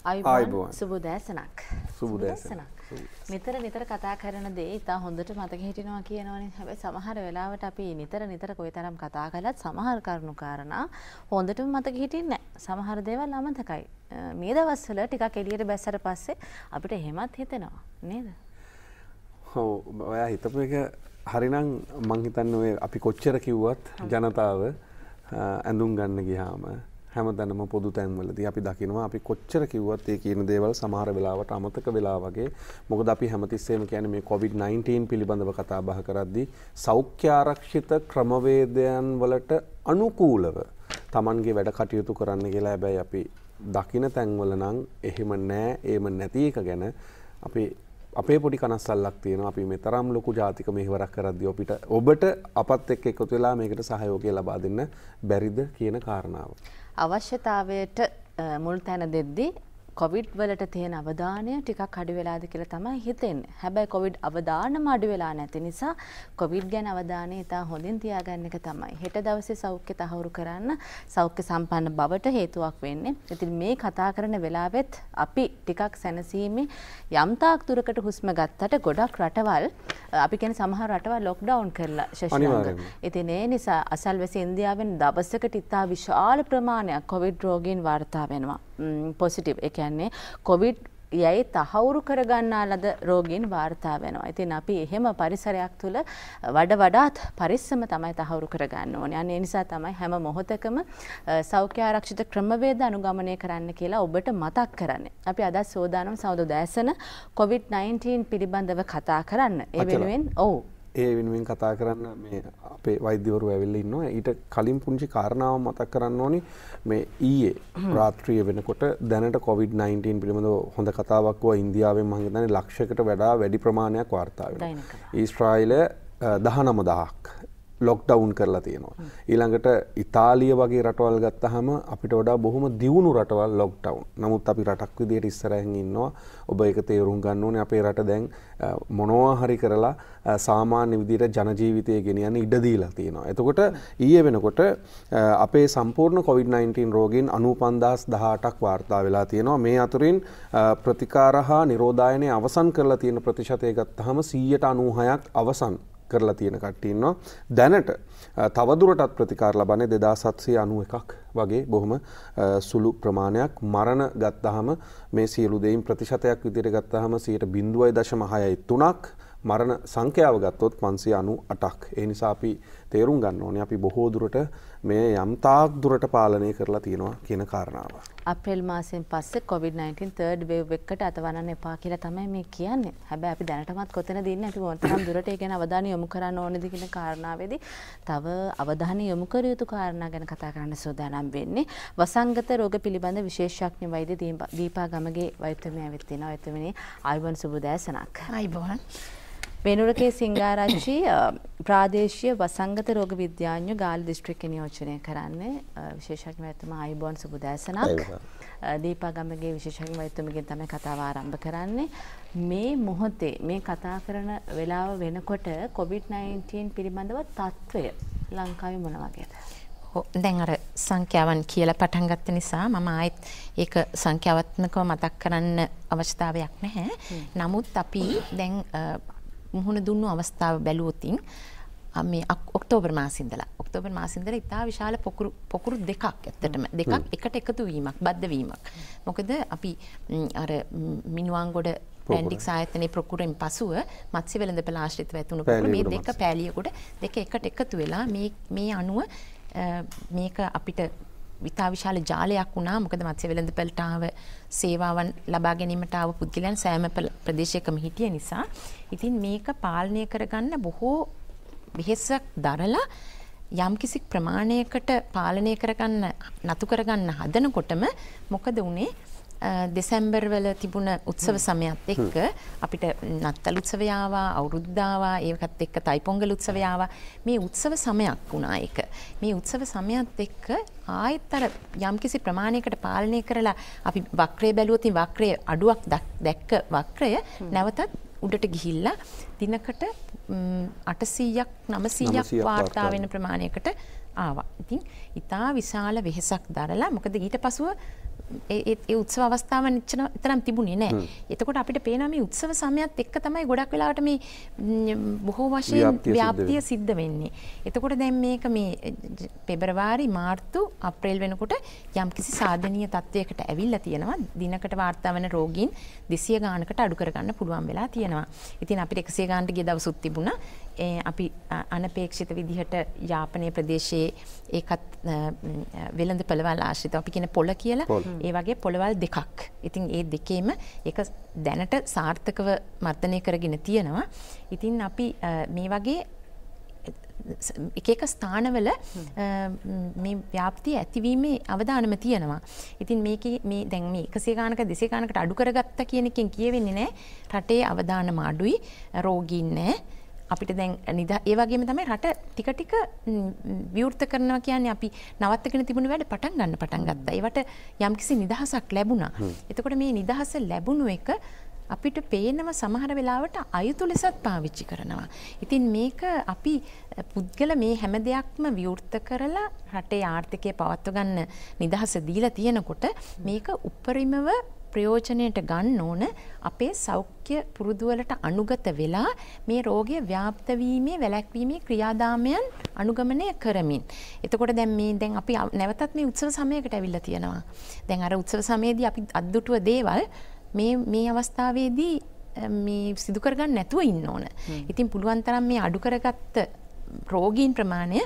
ආයුබෝවන් සුබ දැසනක්. සුබ දැසනක්. නිතර කතා කරන දේ ඉතා හොඳට මතක හිටිනවා කියනවනේ. හැබැයි සමහර වෙලාවට අපි නිතර කොයිතරම් කතා කළත් සමහර කරුණු කාරණා හොඳටම මතක හිටින්නේ නැහැ. සමහර දේවල් අමතකයි. මේ දවස්වල ටිකක් එළියට බැස්සට පස්සේ අපිට එහෙමත් හිතෙනවා නේද? ඔව් ඔයා හිතපු එක හරිනම් මං හිතන්නේ ඔය අපි කොච්චර කිව්වත් ජනතාව ඇඳුම් ගන්න ගියාම හැමතැනම පොදු තැන්වලදී අපි දකිනවා අපි කොච්චර කිව්වත් ඒ කියන දේවල් සමහර වෙලාවට අමතක වෙලා වගේ. මොකද අපි හැමතිස්සෙම කියන්නේ මේ COVID-19 පිළිබඳව කතා බහ කරද්දී සෞඛ්‍ය ආරක්ෂිත ක්‍රමවේදයන් වලට අනුකූලව Tamanගේ වැඩ කටයුතු කරන්න කියලා. හැබැයි අපි දකින තැන්වල නම් එහෙම නෑ. එහෙම නැති එක ගැන අපි අපේ පොඩි කනස්සල්ලක් තියෙනවා. අපි මේ තරම් ලොකු ජාතික මෙහෙවරක් කරද්දී ඔබට අපත් එක්ක එකතු වෙලා මේකට සහයෝගය ලබා දෙන්න බැරිද කියන කාරණාව. අවශ්‍යතාවයට මුල් තැන දෙද්දී කොවිඩ් වලට තියෙන අවධානය ටිකක් අඩු වෙලාද කියලා තමයි හිතෙන්නේ. හැබැයි කොවිඩ් අවධානම අඩු වෙලා නැති නිසා කොවිඩ් ගැන අවධානය ඉතා හොඳින් තියාගන්න එක තමයි හෙට දවසේ සෞඛ්‍ය තහවුරු කරන්න සෞඛ්‍ය සම්පන්න බවට හේතුවක් වෙන්නේ. ඉතින් මේ කතා කරන වෙලාවෙත් අපි ටිකක් සැනසීමේ යම් තාක් දුරකට හුස්ම ගත්තට ගොඩක් රටවල් අපි කියන්නේ සමහර රටවල් ලොක්ඩවුන් කරලා ශෂ්‍යංග. ඉතින් ඒ නිසා අසල්වැසි ඉන්දියාවෙන් දවසකට ඉතා විශාල ප්‍රමාණයක් කොවිඩ් රෝගීන් වාර්තා වෙනවා. පොසිටිව් ඒ කියන්නේ කොවිඩ් යයි තහවුරු කරගන්නා ලද රෝගීන් වාර්තා වෙනවා. ඉතින් අපි එහෙම පරිසරයක් තුළ වඩාත් පරිස්සම තමයි තහවුරු කරගන්න ඕනේ. අනේ නිසා තමයි හැම මොහොතකම සෞඛ්‍ය ආරක්ෂිත ක්‍රමවේද අනුගමනය කරන්න කියලා ඔබට මතක් කරන්නේ. අපි අද සෝදානම් සවුද දැසන COVID-19 පිළිබඳව කතා කරන්න. ඒ වෙනුවෙන් ඒ වෙනුවෙන් කතා කරන්න මේ අපේ වෛද්‍යවරු ඇවිල්ලා ඉන්නවා. ඊට කලින් පුංචි කාරණාවක් මතක් කරන්න ඕනි. මේ ඊයේ රාත්‍රිය වෙනකොට දැනට COVID-19 පිළිබඳව හොඳ කතාවක් වුණා. ඉන්දියාවෙන් මම හිතන්නේ ලක්ෂයකට වඩා වැඩි ප්‍රමාණයක් වාර්තා වෙනවා. ඊශ්‍රායලය 19000ක් ලොක්ඩවුන් කරලා තියෙනවා. ඊළඟට ඉතාලිය වගේ රටවල් ගත්තාම අපිට වඩා බොහොම දියුණු රටවල් ලොක්ඩවුන්. නමුත් අපි රටක් විදියට ඉස්සරහින් ඉන්නවා. ඔබ ඒක තේරුම් ගන්න ඕනේ. අපේ රට දැන් මොනවා හරි කරලා සාමාන්‍ය විදියට ජන ජීවිතය ගෙනියන්න ඉඩ දීලා තියෙනවා. එතකොට ඊයේ වෙනකොට අපේ සම්පූර්ණ COVID-19 රෝගීන් 95018ක් වාර්තා වෙලා තියෙනවා. මේ අතරින් ප්‍රතිකාර හා නිරෝධායනය අවසන් කරලා තියෙන ප්‍රතිශතය ගත්තාම 96ක් අවසන් කරලා තියෙන කට්ටිය ඉන්නවා. දැනට තවදුරටත් ප්‍රතිකාර ලබන්නේ 2791ක් වගේ බොහොම සුළු ප්‍රමාණයක්. මරණ ගත්තාම මේ සියලු දෙයින් ප්‍රතිශතයක් විදිහට ගත්තාම 0.6.3ක් මරණ සංඛ්‍යාව ගත්තොත් 598ක්. ඒ නිසා අපි තේරුම් ගන්න ඕනේ අපි බොහෝ දුරට මේ යම් තාක් දුරට පාලනය කරලා තියෙනවා කියන කාරණාව. අප්‍රේල් මාසෙන් පස්සේ COVID-19 third wave එකට අතවරන්න එපා කියලා තමයි මේ කියන්නේ. හැබැයි අපි දැනටමත් කොතනද ඉන්නේ? අපි මොනතරම් දුරට ඒ ගැන අවධානය යොමු කරන්න ඕනේද කියන කාරණාවේදී තව අවධානය යොමු කර යුතු කාරණා ගැන කතා කරන්න සූදානම් වෙන්නේ. වසංගත රෝග පිළිබඳ විශේෂඥ වෛද්‍ය දීපා ගමගේ වෛද්‍යතුමිය ඇවිත් තිනවා. වෛද්‍යතුමිය ආයුබෝවන් සුබ දැසනක්. ආයුබෝවන්. වෙනුරකේ සිංගාරච්චි ප්‍රාදේශීය වසංගත රෝග විද්‍යාඥ ගාල්ල දිස්ත්‍රික්කේ නියෝජනය කරන්නේ විශේෂඥ වෛද්‍යතුමා ආයුබෝවන් සුබ දැසනක්. දීපා ගමගේ විශේෂඥ වෛද්‍යතුමියගෙන් තමයි කතාව ආරම්භ කරන්නේ. මේ මොහොතේ මේ කතා කරන වෙලාව වෙනකොට COVID-19 පිළිබඳව තත්ත්වය ලංකාවේ මොන වගේද? දැන් අර සංඛ්‍යාවන් කියලා පටන් ගත්ත නිසා මම ආයෙත් ඒක සංඛ්‍යාත්මකව මතක් කරන්න අවශ්‍යතාවයක් නැහැ. නමුත් අපි දැන් මුහුණ දුන්නු අවස්ථාව බැලුවොතින් මේ ඔක්තෝබර් මාසෙ ඉඳලා ඉතා විශාල පොකුරු දෙකක් ඇත්තටම එකට එකතු වීමක් බද්ධ වීමක්. මොකද අපි අර මිනුවන්ගොඩ පැන්ඩික්ස් ආයතනයේ ප්‍රකුරෙන් පසුව මත්ස්‍ය වෙළඳපොළ ආශ්‍රිතව ඇතුණු පොකුරු මේ දෙක පෑලියකොට දෙක එකට එකතු වෙලා මේ අණුව මේක අපිට විතා විශාල ජාලයක් වුණා. මොකද මත්ස්‍ය වෙළඳපොළට ආව සේවාවන් ලබා ගැනීමට ආව පුද්ගලයන් සෑම ප්‍රදේශයකම හිටිය නිසා ඉතින් මේක පාලනය කරගන්න බොහෝ වෙහෙසක් දරලා යම්කිසි ප්‍රමාණයකට පාලනය කරගන්න නතු කරගන්න හදනකොටම මොකද වුනේ දෙසැම්බර් වල තිබුණ උත්සව සමයත් එක්ක අපිට නත්තල් උත්සවය ආවා, අවුරුද්ද ආවා, ඒකත් එක්ක තයිපොංගල් උත්සවය ආවා. මේ උත්සව සමයක් වුණා ඒක. මේ උත්සව සමයත් එක්ක ආයෙත් අර යම්කිසි ප්‍රමාණයකට පාලනය කරලා අපි වක්‍රය බැලුවොත් වක්‍රයේ අඩුවක් දැක්ක වක්‍රය නැවතත් උඩට ගිහිල්ලා දිනකට 800ක් 900ක් වාර්තා වෙන ප්‍රමාණයකට ආවා. ඉතින් ඉතා විශාල වෙහෙසක් දරලා මොකද ඊට පසුව ඒ උත්සව අවස්ථාව තරම් තිබුණේ නැහැ. එතකොට අපිට පේනවා මේ උත්සව සමයත් එක්ක තමයි ගොඩක් වෙලාවට මේ බොහෝ වශයෙන් ව්‍යාප්තිය සිද්ධ වෙන්නේ. එතකොට දැන් මේක මේ පෙබරවාරි මාර්තු අප්‍රේල් වෙනකොට යම්කිසි සාධනීය තත්වයකට ඇවිල්ලා තියෙනවා. දිනකට වාර්තා වෙන රෝගීන් 200 ගානකට අඩු කරගන්න පුළුවන් වෙලා තියෙනවා. ඉතින් අපිට 100 ගානට ගිය දවසුත් තිබුණා. අපි අනපේක්ෂිත විදිහට යාපනයේ ප්‍රදේශයේ ඒකත් වෙළඳ පළවල් ආශ්‍රිතව අපි කියන පොළ කියලා ඒ වගේ පොළවල් දෙකක්. ඉතින් ඒ දෙකේම ඒක දැනට සාර්ථකව මර්ධනය කරගෙන තියෙනවා. ඉතින් අපි මේ වගේ එක ස්ථානවල මේ ව්‍යාප්තිය ඇතිවීමේ අවදානම තියෙනවා. ඉතින් මේකේ මේ දැන් මේ 100 ගානක 200 ගානකට අඩු කරගත්තා කියන එකෙන් කියවෙන්නේ නැහැ රටේ අවදානම අඩුයි, රෝගීන් නැහැ. අපිට දැන් ඒ වගේම තමයි රට ටික ටික විවෘත කරනවා කියන්නේ අපි නවත්තගෙන තිබුණු වැඩ පටන් ගත්තා. ඒවට යම්කිසි නිදහසක් ලැබුණා. එතකොට මේ නිදහස ලැබුණු එක අපිට පේනවා සමහර වෙලාවට අයුතු ලෙසත් පාවිච්චි කරනවා. ඉතින් මේක අපි පුද්ගල මේ හැම දෙයක්ම විවෘත කරලා රටේ ආර්ථිකය පවත්ව ගන්න නිදහස දීලා තියෙනකොට මේක උපරිමව ප්‍රයෝජනයට ගන්න ඕන අපේ සෞඛ්‍ය පුරුදුවලට අනුගත වෙලා මේ රෝගය ව්‍යාප්ත වීමේ වැළැක්වීමේ ක්‍රියාදාමයන් අනුගමනය කරමින්. එතකොට දැන් අපි නැවතත් මේ උත්සව සමයකට ඇවිල්ලා තියෙනවා. දැන් අර උත්සව සමයේදී අපි අද්දුටුව දේවල් මේ අවස්ථාවේදී මේ සිදු කරගන්න නැතුව ඉන්න ඕන. ඉතින් පුළුවන් තරම් මේ අඩු කරගත්ත රෝගීන් ප්‍රමාණය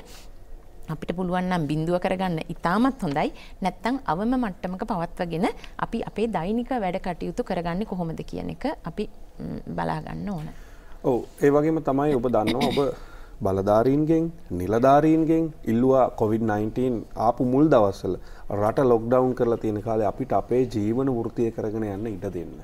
අපිට පුළුවන් නම් බිඳුව කරගන්න ඉතාමත් හොඳයි. නැත්තම් අවම මට්ටමක පවත්වාගෙන අපි අපේ දෛනික වැඩ කටයුතු කරගන්නේ කොහොමද කියන එක අපි බලා ගන්න ඕන. ඔව් ඒ වගේම තමයි ඔබ දන්නවා ඔබ බලධාරීන්ගෙන් නිලධාරීන්ගෙන් ඉල්ලුවා COVID-19 ආපු මුල් දවස්වල රට ලොක්ඩවුන් කරලා තියෙන කාලේ අපිට අපේ ජීවන වෘත්තිය කරගෙන යන්න ඉඩ දෙන්න.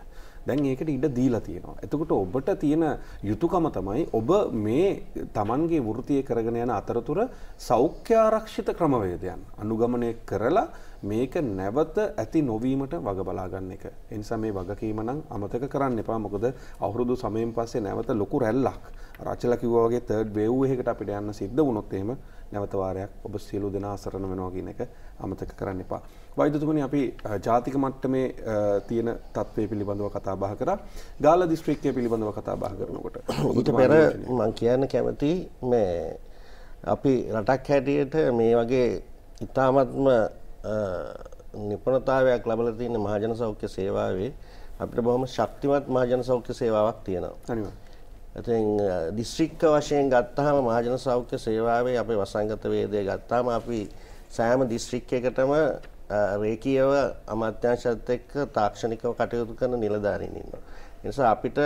දැන් ඒකට ඉඩ දීලා තියෙනවා. එතකොට ඔබට තියෙන යුතුයකම තමයි ඔබ මේ Tamanගේ වෘත්තිය කරගෙන යන අතරතුර සෞඛ්‍ය ආරක්ෂිත ක්‍රමවේදයන් අනුගමනය කරලා මේක නැවත ඇති නොවීමට වග බලා ගන්න එක. ඒ නිසා මේ වගකීම නම් අමතක කරන්න එපා. මොකද අවුරුදු 9න් පස්සේ නැවත ලොකු රැල්ලක් රාචලා කිව්වා වගේ තර්ඩ් වේව් එකකට අපිට යන්න සිද්ධ වුණොත් එහෙම නැවත වාරයක් ඔබ සියලු දෙනා අසරණ වෙනවා කියන එක අමතක කරන්න එපා. වෛද්‍යතුමනි අපි ජාතික මට්ටමේ තියෙන තත්ත්වය පිළිබඳව කතා බහ කරා. ගාල්ල දිස්ත්‍රික්කය පිළිබඳව කතා බහ කරනකොට ඊට පෙර මම කියන්න කැමති මේ අපි රටක් හැටියට මේ වගේ ඉතාමත්ම නිපුණතාවයක් ලැබලා තියෙන මහජන සෞඛ්‍ය සේවාවේ අපිට බොහොම ශක්තිමත් මහජන සෞඛ්‍ය සේවාවක් තියෙනවා. අනිවාර්යයෙන්. ඉතින් දිස්ත්‍රික්ක වශයෙන් ගත්තාම මහජන සෞඛ්‍ය සේවාවේ අපේ වසංගත වේදය ගත්තාම අපි සෑම දිස්ත්‍රික්කයකටම රේකීයව අමාත්‍යාංශයත් එක්ක තාක්ෂණිකව කටයුතු කරන නිලධාරීන් ඉන්නවා. ඒ නිසා අපිට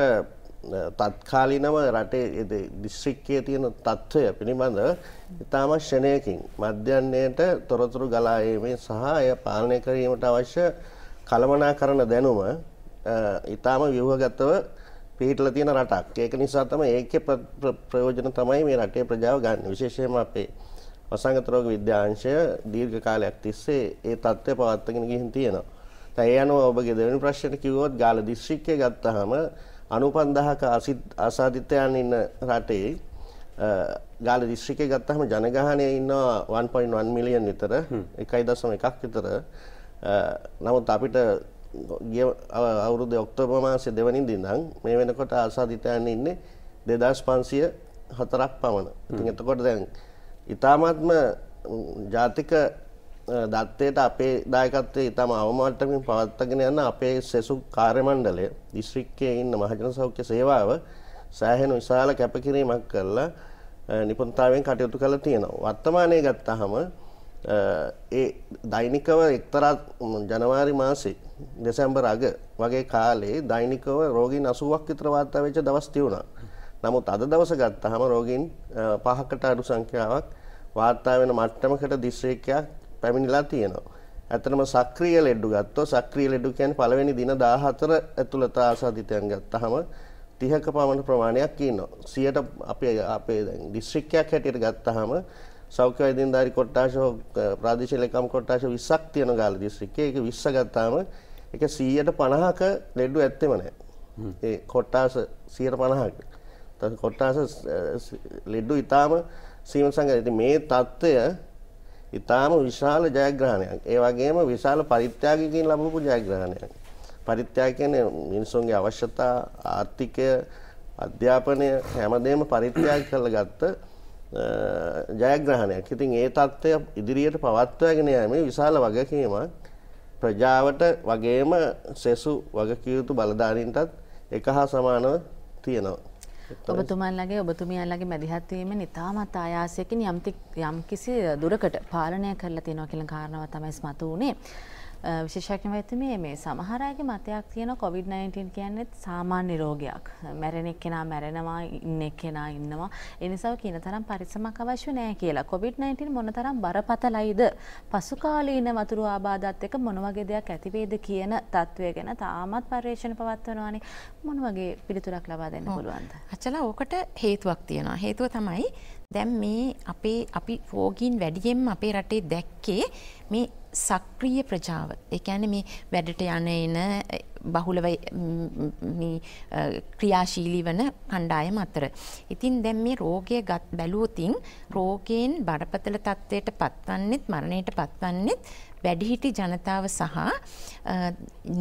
තත්කාලීනව රටේ දිස්ත්‍රික්කයේ තියෙන තත්ත්වය පිළිබඳව ඉතාම ශ්‍රේණයකින් මධ්‍යන්නයට තොරතුරු ගලා ඒමේ සහ එය පාලනය කිරීමට අවශ්‍ය කළමනාකරණ දැනුම ඉතාම ව්‍යුහගතව පිහිටලා තියෙන රටක්. ඒක නිසා තමයි ඒකේ ප්‍රයෝජන තමයි මේ රටේ ප්‍රජාව ගන්න. විශේෂයෙන්ම අපේ වසංගත රෝග විද්‍යාංශය දීර්ඝ කාලයක් තිස්සේ ඒ තත්ත්වය පවත්වාගෙන ගිහින් තියෙනවා. දැන් ඒ අනුව ඔබගේ දෙවෙනි ප්‍රශ්නෙට කිව්වොත් ගාල්ල දිස්ත්‍රික්කය ගත්තාම 95000ක ආසාදිතයන් ඉන්න රටේ ගාල්ල දිස්ත්‍රික්කය ගත්තාම ජනගහනය ඉන්නවා 1.1 මිලියන් විතර 1.1ක් විතර. නමුත් අපිට ගිය අවුරුද්දේ ඔක්තෝබර් මාසයේ දෙවනින්ද ඉඳන් මේ වෙනකොට ආසාදිතයන් ඉන්නේ 2504ක් පමණ. ඉතින් එතකොට දැන් ඉතාමත්ම ජාතික දත්තයට අපේ දායකත්වයේ ඉතාම අවමට්ටමින් පවත්වාගෙන යන අපේ සෙසු කාර්ය මණ්ඩලය දිස්ත්‍රික්කයේ ඉන්න මහජන සෞඛ්‍ය සේවාව සෑහෙන විශාල කැපකිරීමක් කරලා නිපුණතාවයෙන් කටයුතු කරලා තියෙනවා. වර්තමානයේ ගත්තාම ඒ දෛනිකව එක්තරා ජනවාරි මාසේ දෙසැම්බර් අග වගේ කාලේ දෛනිකව රෝගීන් 80ක් විතර වාර්තා වෙච්ච දවස් තිබුණා. නමුත් අද දවස ගත්තාම රෝගීන් 5කට අඩු සංඛ්‍යාවක් වාර්තා වෙන මට්ටමකට දිස්ත්‍රික්කයක් පැමිණිලා තියෙනවා. ඇත්තටම සක්‍රීය ලෙඩු ගත්තොත් සක්‍රීය ලෙඩු කියන්නේ පළවෙනි දින 14 ඇතුළත ආසාදිතයන් ගත්තාම 30ක පමණ ප්‍රමාණයක් ඉන්නවා. 100ට අපේ දැන් දිස්ත්‍රික්කයක් හැටියට ගත්තාම සෞඛ්‍ය වෛද්‍යන්දාරි කොට්ටාශ ප්‍රාදේශීය ලේකම් කොට්ටාශ 20ක් තියෙන ගාල්ල දිස්ත්‍රික්කයේ ඒක 20 ගත්තාම ඒක 150ක ලෙඩු ඇත්තෙම නැහැ. ඒ කොට්ටාශ 150ක. කොට්ටාශ ලෙඩු ඊටාම සීමිත සංඛ්‍යාවයි. ඉතින් මේ தত্ত্বය ඉතාම විශාල ජයග්‍රහණයක්. ඒ වගේම විශාල පරිත්‍යාගයකින් ලැබපු ජයග්‍රහණයක්. පරිත්‍යාග කියන්නේ මිනිසුන්ගේ අවශ්‍යතා, ආර්ථිකය, අධ්‍යාපනය හැමදේම පරිත්‍යාග කරලා ගත්ත ජයග්‍රහණයක්. ඉතින් ඒ தත්ත්වය ඉදිරියට පවත්වාගෙන යෑමේ විශාල වගකීමක් ප්‍රජාවට වගේම සෙසු වගකිය යුතු බලධාරීන්ටත් එක හා සමානව තියෙනවා. ඔබතුමියන්ලගේ මැදිහත් වීමෙන් ඉතාමත් ආයාසයකින් යම්කිසි දුරකට පාලනය කරලා තියෙනවා කියන කාරණාව තමයි ස්මතු වුණේ. විශේෂඥ වෛද්‍යමේ මේ සමහර අයගේ මතයක් තියෙනවා COVID-19 කියන්නේ සාමාන්‍ය රෝගයක්. මැරෙන එක්කෙනා මැරෙනවා, ඉන්න එක්කෙනා ඉන්නවා. ඒ නිසා කින තරම් පරිස්සමක් අවශ්‍ය නැහැ කියලා. COVID-19 මොනතරම් බරපතලයිද? පසුකාලීන වතුරු ආබාධات එක්ක මොන වගේ දෙයක් ඇති වේද කියන තත්වය ගැන තාමත් පරීක්ෂණ පවත්වනවානේ. මොන වගේ පිළිතුරක් ලබා දෙන්න පුළුවන්ද? අචලා ඕකට හේතුවක් තියෙනවා. හේතුව තමයි දැන් මේ අපි රෝගීන් වැඩියෙන්ම අපේ රටේ දැක්කේ මේ සක්‍රීය ප්‍රජාව. ඒ කියන්නේ මේ වැඩට යන එන බහුලව මේ ක්‍රියාශීලී වන කණ්ඩායම අතර. ඉතින් දැන් මේ රෝගය බැලුවොතින් රෝගයෙන් බරපතල තත්ත්වයට පත්වන්නෙත් මරණයට පත්වන්නෙත් වැඩිහිටි ජනතාව සහ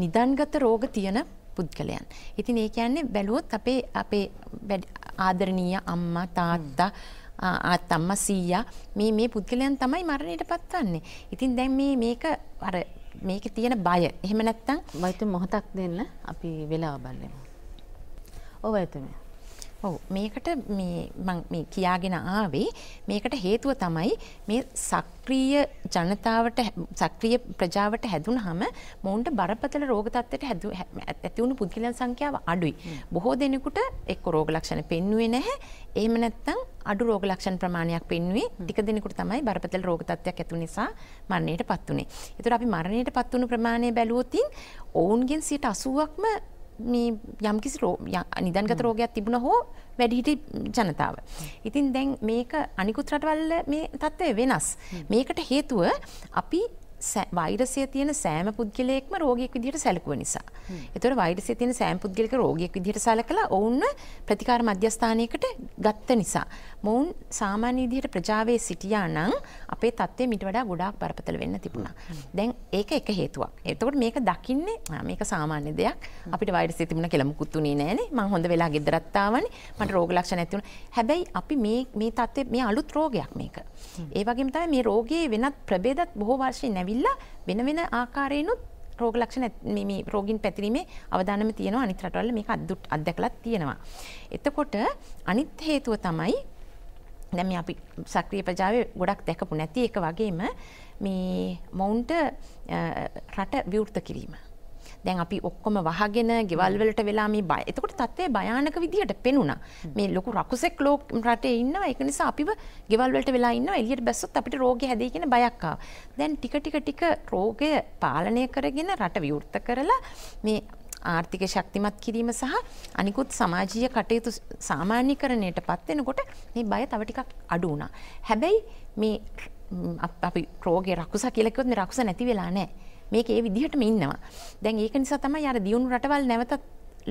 නිදන්ගත රෝග තියෙන පුද්ගලයන්. ඉතින් ඒ කියන්නේ බැලුවොත් අපේ ආදරණීය අම්මා තාත්තා ආතම්මා සීයා මේ පුද්ගලයන් තමයි මරණයට පත්වන්නේ. ඉතින් දැන් මේකේ තියෙන බය. එහෙම නැත්තම් වෛද්‍ය මොහොතක් දෙන්න අපි වෙලාව බලමු. ඔව් වෛද්‍යමයා. ඔව් මේකට මේ කියාගෙන ආවේ මේකට හේතුව තමයි මේ සක්‍රීය ජනතාවට සක්‍රීය ප්‍රජාවට හැදුනහම මොවුන්ට බරපතල රෝග තත්ත්වයට ඇති වුණු පුද්ගලයන් සංඛ්‍යාව අඩුයි. බොහෝ දෙනෙකුට එක්ක රෝග ලක්ෂණ පෙන්වුවේ නැහැ. එහෙම නැත්නම් අඩු රෝග ලක්ෂණ ප්‍රමාණයක් පෙන්වුවේ. ටික දෙනෙකුට තමයි බරපතල රෝග තත්ත්වයක් ඇති නිසා මරණයටපත් උනේ. ඒතර අපි මරණයටපත් වුණු ප්‍රමාණය බැලුවොත් ඔවුන්ගෙන් 80%ක්ම මේ යම්කිසි නිදන්ගත රෝගයක් තිබුණ හෝ වැඩිහිටි ජනතාව. ඉතින් දැන් මේක අනිකුත් රටවල් මේ තත්ත්වය වෙනස්. මේකට හේතුව අපි වෛරසය තියෙන සෑම පුද්ගලයෙක්ම රෝගියෙක් විදිහට සැලකුව නිසා. ඒතකොට වෛරසය තියෙන සෑම පුද්ගලයෙක් රෝගියෙක් විදිහට සැලකලා ඔවුන්ව ප්‍රතිකාර මධ්‍යස්ථානයකට ගත්ත නිසා මොවුන් සාමාන්‍ය විදිහට ප්‍රජාවේ සිටියා නම් අපේ තත්ත්වය මීට වඩා ගොඩාක් බරපතල වෙන්න තිබුණා. දැන් ඒක එක හේතුවක්. එතකොට මේක දකින්නේ මේක සාමාන්‍ය දෙයක්. අපිට වෛරසය තිබුණා කියලා මුකුත් උනේ නෑනේ. මං හොඳ වෙලා ගෙදරත් ආවනේ. මට රෝග ලක්ෂණ නැති වුණා. හැබැයි අපි මේ තත්ත්වය මේ අලුත් රෝගයක් මේක. ඒ වගේම තමයි මේ රෝගයේ වෙනත් ප්‍රභේදත් බොහෝ වර්ෂයෙන් වෙන වෙන ආකාරයෙන්ුත් රෝග ලක්ෂණ මේ රෝගීන් පැතිරීමේ අවදානම තියෙනවා. අනිත් රටවල මේක අත්දැකලා තියෙනවා. එතකොට අනිත් හේතුව තමයි දැන් මේ අපි සක්‍රීය ප්‍රජාවේ ගොඩක් දැකපු නැති එක වගේම මේ මොවුන්ට රට විවෘත කිරීම. දැන් අපි ඔක්කොම වහගෙන ගෙවල් වලට වෙලා මේ බය. එතකොට තත්ත්වය භයානක විදිහට පෙනුණා. මේ ලොකු රකුසෙක් රටේ ඉන්නවා. ඒක නිසා අපිව ගෙවල් වලට වෙලා ඉන්නවා. එළියට බැස්සොත් අපිට රෝගය හැදෙයි කියන බයක් ආවා. දැන් ටික රෝගය පාලනය කරගෙන රට විවෘත කරලා මේ ආර්ථික ශක්තිමත් කිරීම සහ අනිකුත් සමාජීය කටයුතු සාමාන්‍යකරණයටපත් වෙනකොට මේ බය තව ටිකක් අඩු වුණා. හැබැයි මේ අපි රෝගේ රකුස කියලා කිව්වොත් මේ රකුස නැති වෙලා නැහැ. මේක ඒ විදිහටම ඉන්නවා. දැන් ඒක නිසා තමයි අර දියුණු රටවල් නැවතත්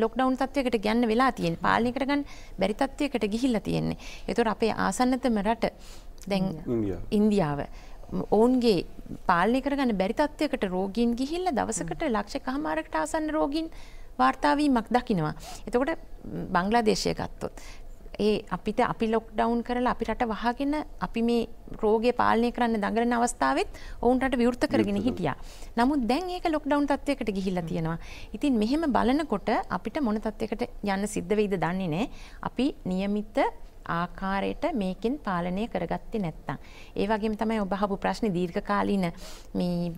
ලොක්ඩවුන් තත්වයකට ගන්න වෙලා තියෙන්නේ. පාලනය කරගන්න බැරි තත්වයකට ගිහිල්ලා තියෙන්නේ. ඒතකොට අපේ ආසන්නතම රට දැන් ඉන්දියාව ඔවුන්ගේ පාලනය කරගන්න බැරි තත්වයකට රෝගීන් ගිහිල්ලා දවසකට ලක්ෂකමාරකට ආසන්න රෝගීන් වාර්තා වීමක් දකිනවා. එතකොට බංග්ලාදේශය ගත්තොත් අපි ලොක්ඩවුන් කරලා අපි රට වහගෙන අපි මේ රෝගය පාලනය කරන්න දඟලන අවස්ථාවෙත් ඔවුන් රට විවෘත කරගෙන හිටියා. නමුත් දැන් ඒක ලොක්ඩවුන් තත්වයකට ගිහිල්ලා තියෙනවා. ඉතින් මෙහෙම බලනකොට අපිට මොන තත්වයකට යන්න සිද්ධ වෙයිද දන්නේ නැහැ. අපි નિયમિત ආකාරයට මේකෙන් පාලනය කරගත්තේ නැත්තම්. ඒ වගේම තමයි ඔබ අහපු ප්‍රශ්නේ දීර්ඝකාලීන මේ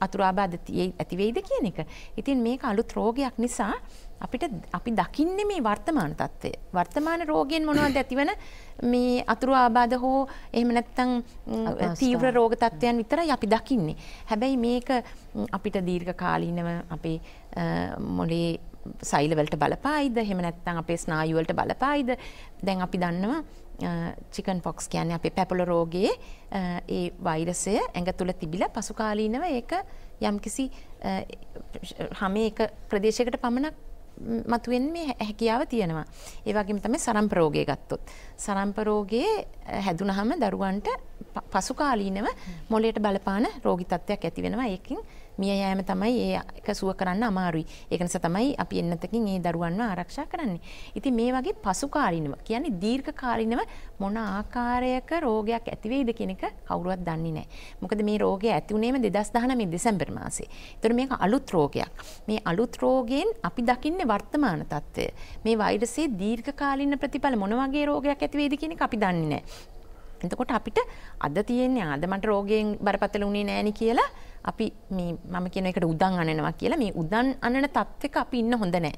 අතුරු ආබාධ ඇති වෙයිද කියන එක. ඉතින් මේක අලුත් රෝගයක් නිසා අපි දකින්නේ මේ වර්තමාන තත්ත්වය. වර්තමාන රෝගයෙන් මොනවද ඇතිවන මේ අතුරු ආබාධ හෝ එහෙම නැත්නම් තීව්‍ර රෝග තත්ත්වයන් විතරයි අපි දකින්නේ. හැබැයි මේක අපිට දීර්ඝකාලීනව අපේ මොළේ සෛල වලට බලපායිද එහෙම නැත්නම් අපේ ස්නායු වලට බලපායිද? දැන් අපි දන්නවා චිකන් පොක්ස් කියන්නේ අපේ පැපොල රෝගයේ ඒ වෛරසය ඇඟ තුල තිබිලා පසු කාලීනව ඒක යම්කිසි හැම එක ප්‍රදේශයකට පමණක් මතුවෙන්නේ හැකියාව තියෙනවා. ඒ වගේම තමයි සරම්ප රෝගය ගත්තොත්. සරම්ප රෝගයේ හැදුනහම දරුවන්ට පසු කාලීනව මොළයට බලපාන රෝගී තත්ත්වයක් ඇති වෙනවා. ඒකෙන් මිය යෑම තමයි ඒක සුව කරන්න අමාරුයි. ඒක නිසා තමයි අපි එන්නතකින් මේ දරුවන්ව ආරක්ෂා කරන්නේ. ඉතින් මේ වගේ පසු කාලීනව කියන්නේ දීර්ඝ කාලීනව මොන ආකාරයක රෝගයක් ඇති වෙයිද කියන එක කවුරුවත් දන්නේ නැහැ. මොකද මේ රෝගය ඇති වුණේම 2019 දෙසැම්බර් මාසේ. ඒතර මේක අලුත් රෝගයක්. මේ අලුත් රෝගයෙන් අපි දකින්නේ වර්තමාන තත්ත්වය. මේ වෛරසයේ දීර්ඝ කාලීන ප්‍රතිඵල මොන වගේ රෝගයක් ඇති වෙයිද කියන එක අපි දන්නේ නැහැ. එතකොට අපිට අද තියෙන්නේ ආද මට රෝගයෙන් බරපතල උනේ නෑනේ කියලා අපි මේ මම කියන එකට උදන් අනනවා කියලා මේ උදන් අනන තත්ත්වයක අපි ඉන්න හොඳ නෑ.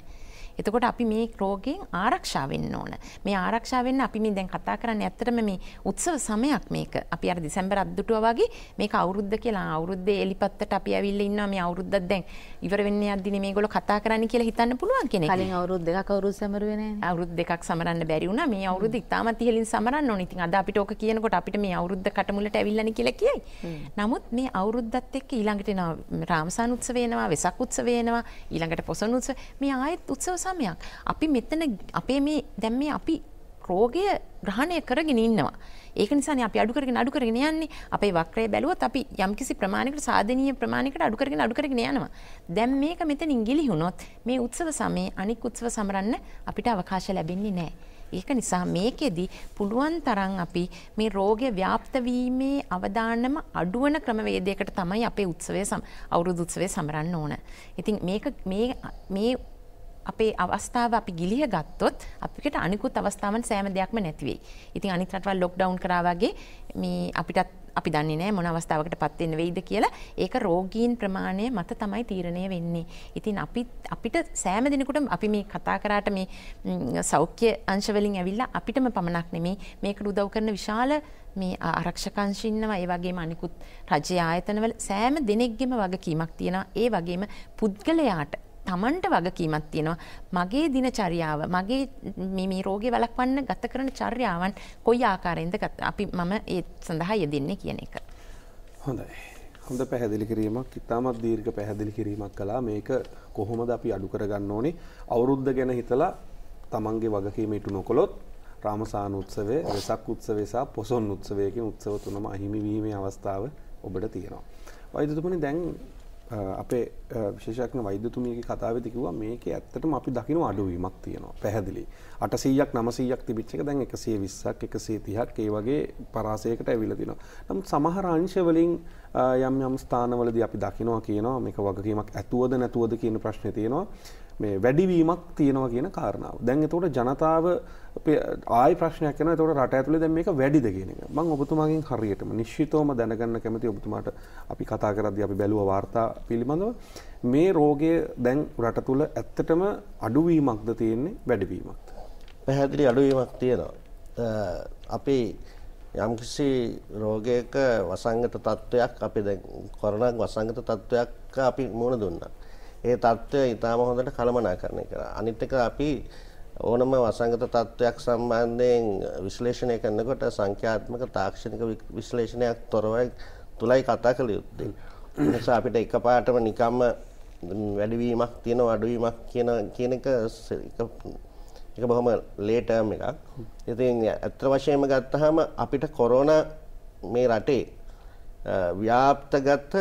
එතකොට අපි මේ රෝගයෙන් ආරක්ෂා වෙන්න ඕන. මේ ආරක්ෂා වෙන්න අපි මේ දැන් කතා කරන්නේ ඇත්තටම මේ උත්සව සමයක් මේක. අපි අර දෙසැම්බර් අද්දුටුවා වගේ මේක අවුරුද්ද කියලා අවුරුද්දේ එලිපත්තට අපි ඇවිල්ලා ඉන්නවා මේ අවුරුද්දක් දැන් ඉවර වෙන්නේ යද්දිනේ මේගොල්ලෝ කතා කරන්නේ කියලා හිතන්න පුළුවන් කෙනෙක්. කලින් අවුරුදු දෙකක් අවුරුදු සමරුවේ නෑනේ. අවුරුදු දෙකක් සමරන්න බැරි වුණා. මේ අවුරුද්ද ඉතාමත් ඉහළින් සමරන්න ඕනේ. ඉතින් අද අපිට ඕක කියනකොට අපිට මේ අවුරුද්ද කටමුලට ඇවිල්ලානේ කියලා කියයි. නමුත් මේ අවුරුද්දත් එක්ක ඊළඟට එනවා රාමසාන උත්සවය එනවා, වෙසක් උත්සවය එනවා, ඊළඟට පොසොන් උත්සවය. මේ ආයෙත් උත්සව සමයක්. අපි මෙතන අපේ මේ දැන් මේ අපි රෝගය ග්‍රහණය කරගෙන ඉන්නවා. ඒක නිසානේ අපි අඩු කරගෙන යන්නේ. අපේ වක්‍රය බැලුවොත් අපි යම්කිසි ප්‍රමාණයකට සාධනීය ප්‍රමාණයකට අඩු කරගෙන යනවා. දැන් මේක මෙතනින් ගිලිහුණොත් මේ උත්සව සමයේ අනික් උත්සව සමරන්න අපිට අවකාශ ලැබෙන්නේ නැහැ. ඒක නිසා මේකෙදි පුළුවන් තරම් අපි මේ රෝගය ව්‍යාප්ත වීමේ අවදානම අඩුවන ක්‍රමවේදයකට තමයි අපේ උත්සවය අවුරුදු උත්සවය සමරන්න ඕන. ඉතින් මේ අපේ අවස්ථාව අපි ගිලිහ ගත්තොත් අපිට අනිකුත් අවස්ථාවන් සෑම දෙයක්ම නැති වෙයි. ඉතින් අනිත් රටවල් ලොක්ඩවුන් කරා වගේ මේ අපි දන්නේ නැහැ මොන අවස්ථාවකටපත් වෙන්න වෙයිද කියලා. ඒක රෝගීන් ප්‍රමාණය මත තමයි තීරණය වෙන්නේ. ඉතින් අපිට සෑම දිනකටම අපි මේ කතා කරාට මේ සෞඛ්‍ය අංශ වලින් ඇවිල්ලා අපිටම පමණක් නෙමෙයි මේකට උදව් කරන විශාල මේ ආරක්ෂක අංශ ඉන්නවා. ඒ වගේම අනිකුත් රජයේ ආයතනවල සෑම දෙනෙක්ගෙම වගකීමක් තියෙනවා. ඒ වගේම පුද්ගලයාට තමන්ට වගකීමක් තියෙනවා. මගේ දිනචර්යාව මගේ මේ රෝගය වළක්වන්න ගත කරන චර්යාවන් කොයි ආකාරයෙන්ද මම ඒ සඳහා යෙදෙන්නේ කියන එක. හොඳයි. හොඳ පැහැදිලි කිරීමක්, ඉතාමත් දීර්ඝ පැහැදිලි කිරීමක් කළා. මේක කොහොමද අපි අඩු කරගන්න ඕනේ? අවුරුද්ද ගැන හිතලා තමන්ගේ වගකීම ඉටු නොකළොත් රාමසාන උත්සවය, වෙසක් උත්සවය සහ පොසොන් උත්සවය කියන උත්සව තුනම අහිමි වීමේ අවස්ථාව ඔබට තියෙනවා. වෛද්‍යතුමනි දැන් අපේ විශේෂඥ වෛද්‍යතුමියගේ කතාවේදී කිව්වා මේකේ ඇත්තටම අපි දකින්න අඩුවීමක් තියෙනවා. පැහැදිලි. 800ක් 900ක් තිබිච්ච එක දැන් 120ක් 130ක් ඒ වගේ පරාසයකට ඇවිල්ලා තිනවා. නමුත් සමහර අංශ වලින් යම් ස්ථානවලදී අපි දකිනවා කියනවා මේක වගකීමක් ඇතුවද නැතුවද කියන ප්‍රශ්නේ තියෙනවා. මේ වැඩිවීමක් තියෙනවා කියන කාරණාව. දැන් එතකොට ජනතාව ආයි ප්‍රශ්නයක් කරනවා. එතකොට රට ඇතුලේ දැන් මේක වැඩිද කියන එක. මම ඔබතුමාගෙන් හරියටම නිශ්චිතවම දැනගන්න කැමතියි ඔබතුමාට අපි කතා කරද්දී අපි බැලුවා වාර්තා පිළිබඳව මේ රෝගය දැන් රට තුල ඇත්තටම අඩුවීමක්ද තියෙන්නේ වැඩිවීමක්ද? පැහැදිලි අඩුවීමක් තියෙනවා. අපි යම්කිසි රෝගයක වසංගත තත්වයක් අපි දැන් කොරෝනා වසංගත තත්වයක් අපි මුහුණ දුන්නා. ඒ තත්ත්වය ඉතාම හොඳට කළමනාකරණය කරා. අනිත් එක අපි ඕනම වසංගත තත්ත්වයක් සම්බන්ධයෙන් විශ්ලේෂණය කරනකොට සංඛ්‍යාත්මක තාක්ෂණික විශ්ලේෂණයක් තුලයි කතා කළ යුත්තේ. ඒ නිසා අපිට එකපාරටම නිකම්ම වැඩිවීමක් තියෙනවා අඩුවීමක් කියන එක බොහොම ලේ ටර්ම් එකක්. ඉතින් අත්‍ය වශයෙන්ම ගත්තාම අපිට කොරෝනා මේ රටේ ව්‍යාප්තගත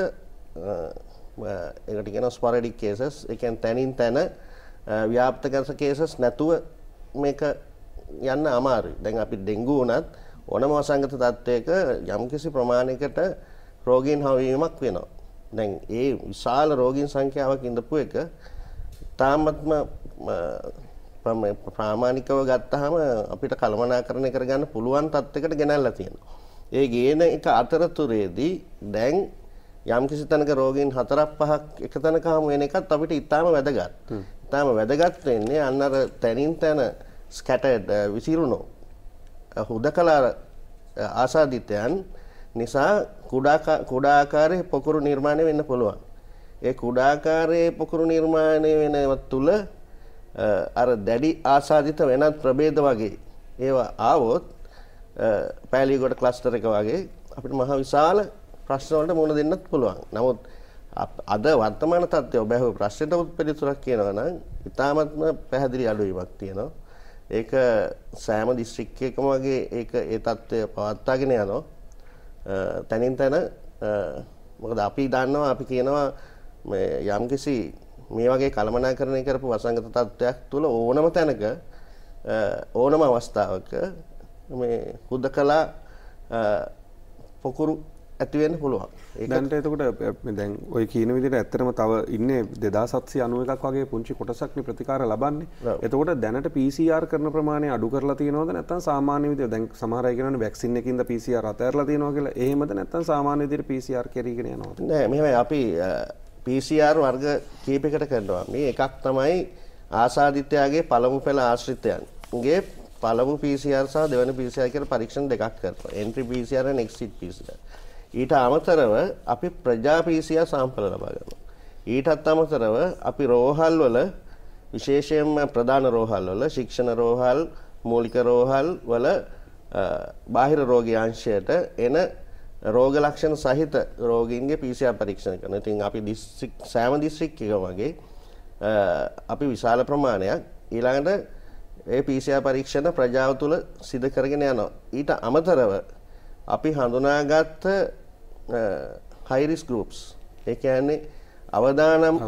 ඒකට කියනවා ස්පොරැඩික් කේසස්. ඒ කියන්නේ තනින් තන ව්‍යාප්තගත කේසස් නැතුව මේක යන්න අමාරුයි. දැන් අපි ඩෙන්ගු වුණත් ඕනම වසංගත තත්ත්වයක යම්කිසි ප්‍රමාණයකට රෝගීන් හවුවීමක් වෙනවා. දැන් ඒ විශාල රෝගීන් සංඛ්‍යාවක් ඉඳපු එක තාමත්ම ප්‍රාමාණිකව ගත්තාම අපිට කළමනාකරණය කරගන්න පුළුවන් තත්යකට ගෙනල්ලා තියෙනවා. ඒ ගේන එක අතරතුරේදී දැන් යම්කිසි තැනක රෝගීන් 4-5ක් එක තැනක හමු වෙන එකත් අපිට ඉතාම වැදගත්. ඉතාම වැදගත් වෙන්නේ අන්න අර තනින් තන ස්කැටර්ඩ් විසිරුණු හුදකලා ආසාදිතයන් නිසා කුඩා ආකාරයේ පොකුරු නිර්මාණය වෙන්න පුළුවන්. ඒ කුඩා ආකාරයේ පොකුරු නිර්මාණය වෙනවත් තුල අර දැඩි ආසාදිත වෙනත් ප්‍රභේද වගේ ඒවා ආවොත් පෑලියගොඩ ක්ලස්ටර් එක වගේ අපිට මහ විශාල ප්‍රශ්න වලට මුහුණ දෙන්නත් පුළුවන්. නමුත් අද වර්තමාන තත්ත්වය ඔබ අහුව ප්‍රශ්නෙට උත්තරීතරක් කියනවා නම් ඉතාමත්ම පැහැදිලි අඩුවීමක් තියෙනවා. ඒක සෑම දිස්ත්‍රික්කයකම වගේ ඒ තත්ත්වය පවත්වාගෙන යනවා. තනින් තන මොකද අපි දන්නවා අපි කියනවා මේ යම්කිසි මේ වගේ කළමනාකරණය කරපු වසංගත තත්ත්වයක් තුළ ඕනම තැනක ඕනම අවස්ථාවක මේ හුදකලා පොකුරු ඇති වෙන්න පුළුවන්. දැන්ට එතකොට දැන් ඔය කියන විදිහට ඇත්තටම තව ඉන්නේ 2791ක් වගේ පුංචි කොටසක්නේ ප්‍රතිකාර ලබන්නේ. එතකොට දැනට PCR කරන ප්‍රමාණය අඩු කරලා තියෙනවද නැත්නම් සාමාන්‍ය විදිහට දැන් සමහර අය කියනවානේ වැක්සින් එකකින්ද PCR අතහැරලා තියෙනවා කියලා. එහෙමද නැත්නම් සාමාන්‍ය විදිහට PCR කරගෙන යනවද? නෑ මෙහෙමයි අපි PCR වර්ග කීපයකට කරනවා. මේ එකක් තමයි ආසාදිතයාගේ පළමු පෙළ ආශ්‍රිතයන්ගේ පළමු PCR සහ දෙවන PCR කියලා පරීක්ෂණ දෙකක් කරනවා. entry PCR and exit PCR. ඊට අමතරව අපි ප්‍රජා PCR සාම්පල ලබා ගන්නවා. ඊටත් අමතරව අපි රෝහල් වල විශේෂයෙන්ම ප්‍රධාන රෝහල් වල ශික්ෂණ රෝහල්, මූලික රෝහල් වල බාහිර රෝගී අංශයට එන රෝග ලක්ෂණ සහිත රෝගීන්ගේ PCR පරීක්ෂණ කරනවා. ඉතින් අපි සෑම දිස්ත්‍රික්කයකම වගේ අපි විශාල ප්‍රමාණයක් ඊළඟට ඒ PCR පරීක්ෂණ ප්‍රජාව තුළ සිදු කරගෙන යනවා. ඊට අමතරව අපි හඳුනාගත්ත high risk groups ඒ කියන්නේ අවදානම්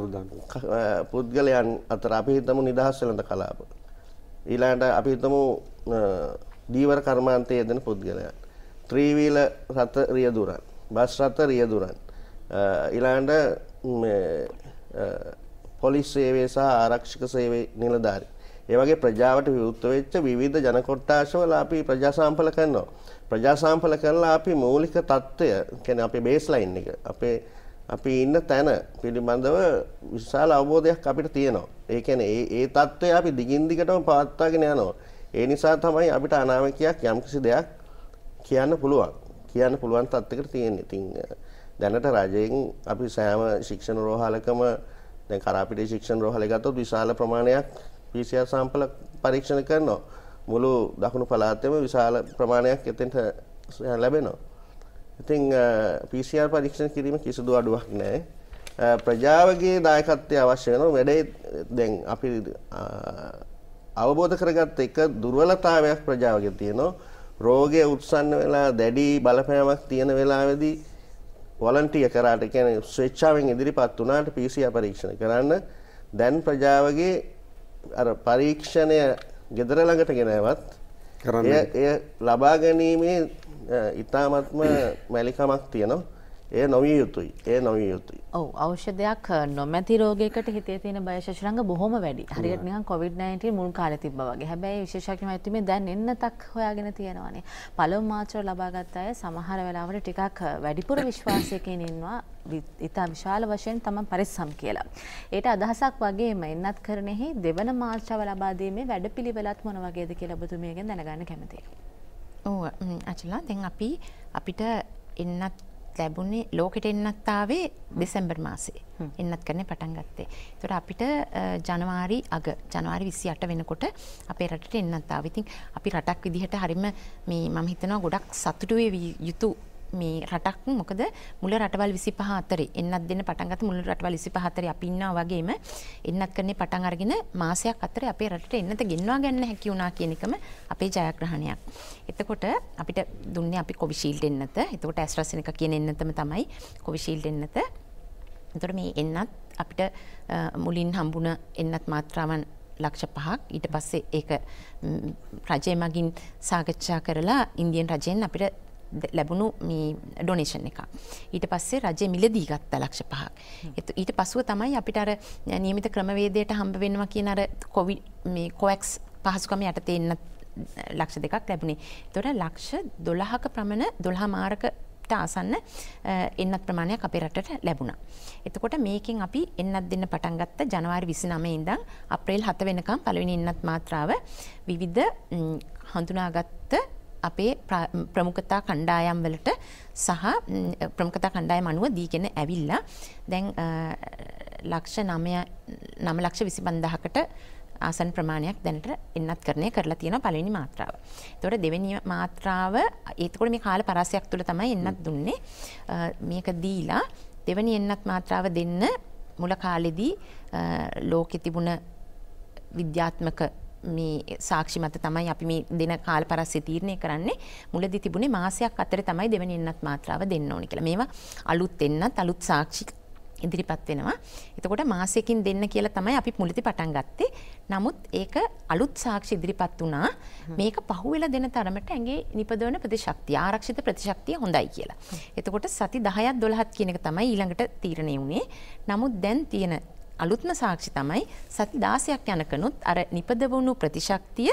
පුද්ගලයන් අතර අපි හිතමු නිදහස් වෙළඳ කලාප. ඊළඟට අපි හිතමු දීවර කර්මාන්තයේ යෙදෙන පුද්ගලයන්. ත්‍රිවීල රථ රියදුරන්, බස් රථ රියදුරන්. ඊළඟට පොලිස් සේවය සහ ආරක්ෂක සේවයේ නිලධාරී. ඒ වගේ ප්‍රජාවට විවෘත වෙච්ච විවිධ ජන කොට්ටාශවල අපි ප්‍රජා සාම්පල කරනවා. ප්‍රජා සාම්පල කරලා අපි මූලික தত্ত্বය කියන්නේ අපේ බේස්ලයින් එක අපි ඉන්න තැන පිළිබඳව විශාල අවබෝධයක් අපිට තියෙනවා. ඒ කියන්නේ ඒ தত্ত্বය අපි දිගින් දිගටම පවත්වාගෙන යනවා. ඒ නිසා තමයි අපිට අනාවැකියක් යම්කිසි දෙයක් කියන්න පුළුවන් තත්ත්වයකට තියෙන්නේ. ඉතින් දැනට රජයෙන් අපි සෑම ශික්ෂණ රෝහලකම දැන් කරාපිටිය ශික්ෂණ රෝහලේ ගත්තොත් විශාල ප්‍රමාණයක් PCR සාම්පල පරීක්ෂණ කරනවා. මුළු දකුණු පළාතේම විශාල ප්‍රමාණයක් එතෙන්ට ලැබෙනවා. ඉතින් PCR පරීක්ෂණ කිරීම කිසිදු අඩුවක් නැහැ. ප්‍රජාවගේ දායකත්වය අවශ්‍ය වෙනවා. වැඩේ දැන් අපි අවබෝධ කරගත්ත එක දුර්වලතාවයක් ප්‍රජාවගේ තියෙනවා. රෝගය උත්සන්න වෙලා දැඩි බලපෑමක් තියෙන වෙලාවේදී වොලන්ටියර් කරාට කියන්නේ ස්වේච්ඡාවෙන් ඉදිරිපත් වුණාට PCR පරීක්ෂණ කරන්න දැන් ප්‍රජාවගේ අර පරීක්ෂණය ගෙදර ළඟට ගෙනවත් එය ලබා ගැනීමේ ඉතාමත්ම මැලිකමක් තියෙනවා. ඒ නොවිය යුතුයි. ඔව් ඖෂධයක් නොමැති රෝගයකට හිතේ තියෙන බය ශශරංග බොහොම වැඩි. හරියට නිකන් COVID-19 මුල් කාලේ තිබ්බා වගේ. හැබැයි විශේෂඥ මෛත්‍රිමේ දැන් එන්නතක් හොයාගෙන තියෙනවානේ. පළමු මාත්‍ර ලබාගත් අය සමහර වෙලාවට ටිකක් වැඩිපුර විශ්වාසයකින් ඉන්නවා. ඉතා විශාල වශයෙන් තමයි පරිස්සම් කියලා. ඒට අදහසක් වගේම එන්නත් කරනෙහි දෙවන මාත්‍රව ලබා දීමේ වැඩපිළිවෙලත් මොන වගේද කියලා ඔබතුමියගෙන් දැනගන්න කැමතියි. ඔව් අචලා දැන් අපිට එන්නත් ලැබුණේ ලෝකෙට එන්නත් ආවේ දෙසැම්බර් මාසේ. එන්නත් කරන්නේ පටන් ගත්තේ. ඒතකොට අපිට ජනවාරි 28 වෙනකොට අපේ රටට එන්නත් ආවා. ඉතින් අපි රටක් විදිහට හරිම මේ මම හිතනවා ගොඩක් සතුටු වෙවි යුතු මේ රටක්. මොකද මුල රටවල් 25 අතරේ එන්නත් දෙන්න පටන් ගත්ත මුල රටවල් 25 අතරේ අපි ඉන්නවා වගේම එන්නත් කරන්නේ පටන් අරගෙන මාසයක් අතරේ අපේ රටට එන්නත ගෙන්වා ගන්න හැකි වුණා කියන එකම අපේ ජයග්‍රහණයක්. එතකොට අපිට දුන්නේ අපි කොවිෂීල්ඩ් එන්නත. එතකොට ඇස්ට්‍රාසෙනෙකා කියන එන්නතම තමයි කොවිෂීල්ඩ් එන්නත. එතකොට මේ එන්නත් අපිට මුලින් හම්බුණ එන්නත් මාත්‍රාවන් ලක්ෂ 5ක් ඊට පස්සේ ඒක රජය මගින් සාකච්ඡා කරලා ඉන්දියන් රජයෙන් අපිට ලැබුණු මේ ඩොනේෂන් එක. ඊට පස්සේ රජය මිලදී ගත්තා ලක්ෂ 5ක්. ඊට පස්ව තමයි අපිට අර නියමිත ක්‍රමවේදයට හම්බ වෙනවා කියන අර කොවිඩ් මේ කොවැක්ස් පහසුකම යටතේ ඉන්න ලක්ෂ 2ක් ලැබුණේ. ඒතකොට ලක්ෂ 12ක ප්‍රමාණ 12 මාරකට ආසන්න එන්නත් ප්‍රමාණයක් අපේ රටට ලැබුණා. එතකොට මේකෙන් අපි එන්නත් දෙන්න පටන් ගත්ත ජනවාරි 29 ඉඳන් අප්‍රේල් 7 වෙනකම් පළවෙනි එන්නත් මාත්‍රාව විවිධ හඳුනාගත්ත අපේ ප්‍රමුඛතා කණ්ඩායම් වලට සහ ප්‍රමුඛතා කණ්ඩායම් අනුව දීගෙන ඇවිල්ලා දැන් ලක්ෂ 9,25,000කට ආසන්න ප්‍රමාණයක් දැනට එන්නත් කරණය කරලා තියෙනවා පළවෙනි මාත්‍රාව. ඒතකොට දෙවෙනි මාත්‍රාව ඒතකොට මේ කාල පරාසයක් තුළ තමයි එන්නත් දුන්නේ. මේක දීලා දෙවැනි එන්නත් මාත්‍රාව දෙන්න මුල කාලෙදී ලෝකෙ තිබුණ විද්‍යාත්මක මේ සාක්ෂි මත තමයි අපි මේ දෙන කාල පරස්සේ තීරණය කරන්නේ. මුලදී තිබුණේ මාසයක් අතර තමයි දෙවෙනි එන්නත් මාත්‍රාව දෙන්න ඕනේ කියලා. මේවා අලුත් එන්නත් අලුත් සාක්ෂි ඉදිරිපත් වෙනවා. එතකොට මාසයකින් දෙන්න කියලා තමයි අපි මුලදී පටන් ගත්තේ. නමුත් ඒක අලුත් සාක්ෂි ඉදිරිපත් වුණා. මේක පහුවෙලා දෙන තරමට ඇඟේ නිපදවන ප්‍රතිශක්තිය ආරක්ෂිත ප්‍රතිශක්තිය හොඳයි කියලා. එතකොට සති 10ක් 12ක් කියන එක තමයි ඊළඟට තීරණය වුණේ. නමුත් දැන් තියෙන අලුත්ම සාක්ෂි තමයි සති 16ක් යනකනුත් අර නිපදවුණු ප්‍රතිශක්තිය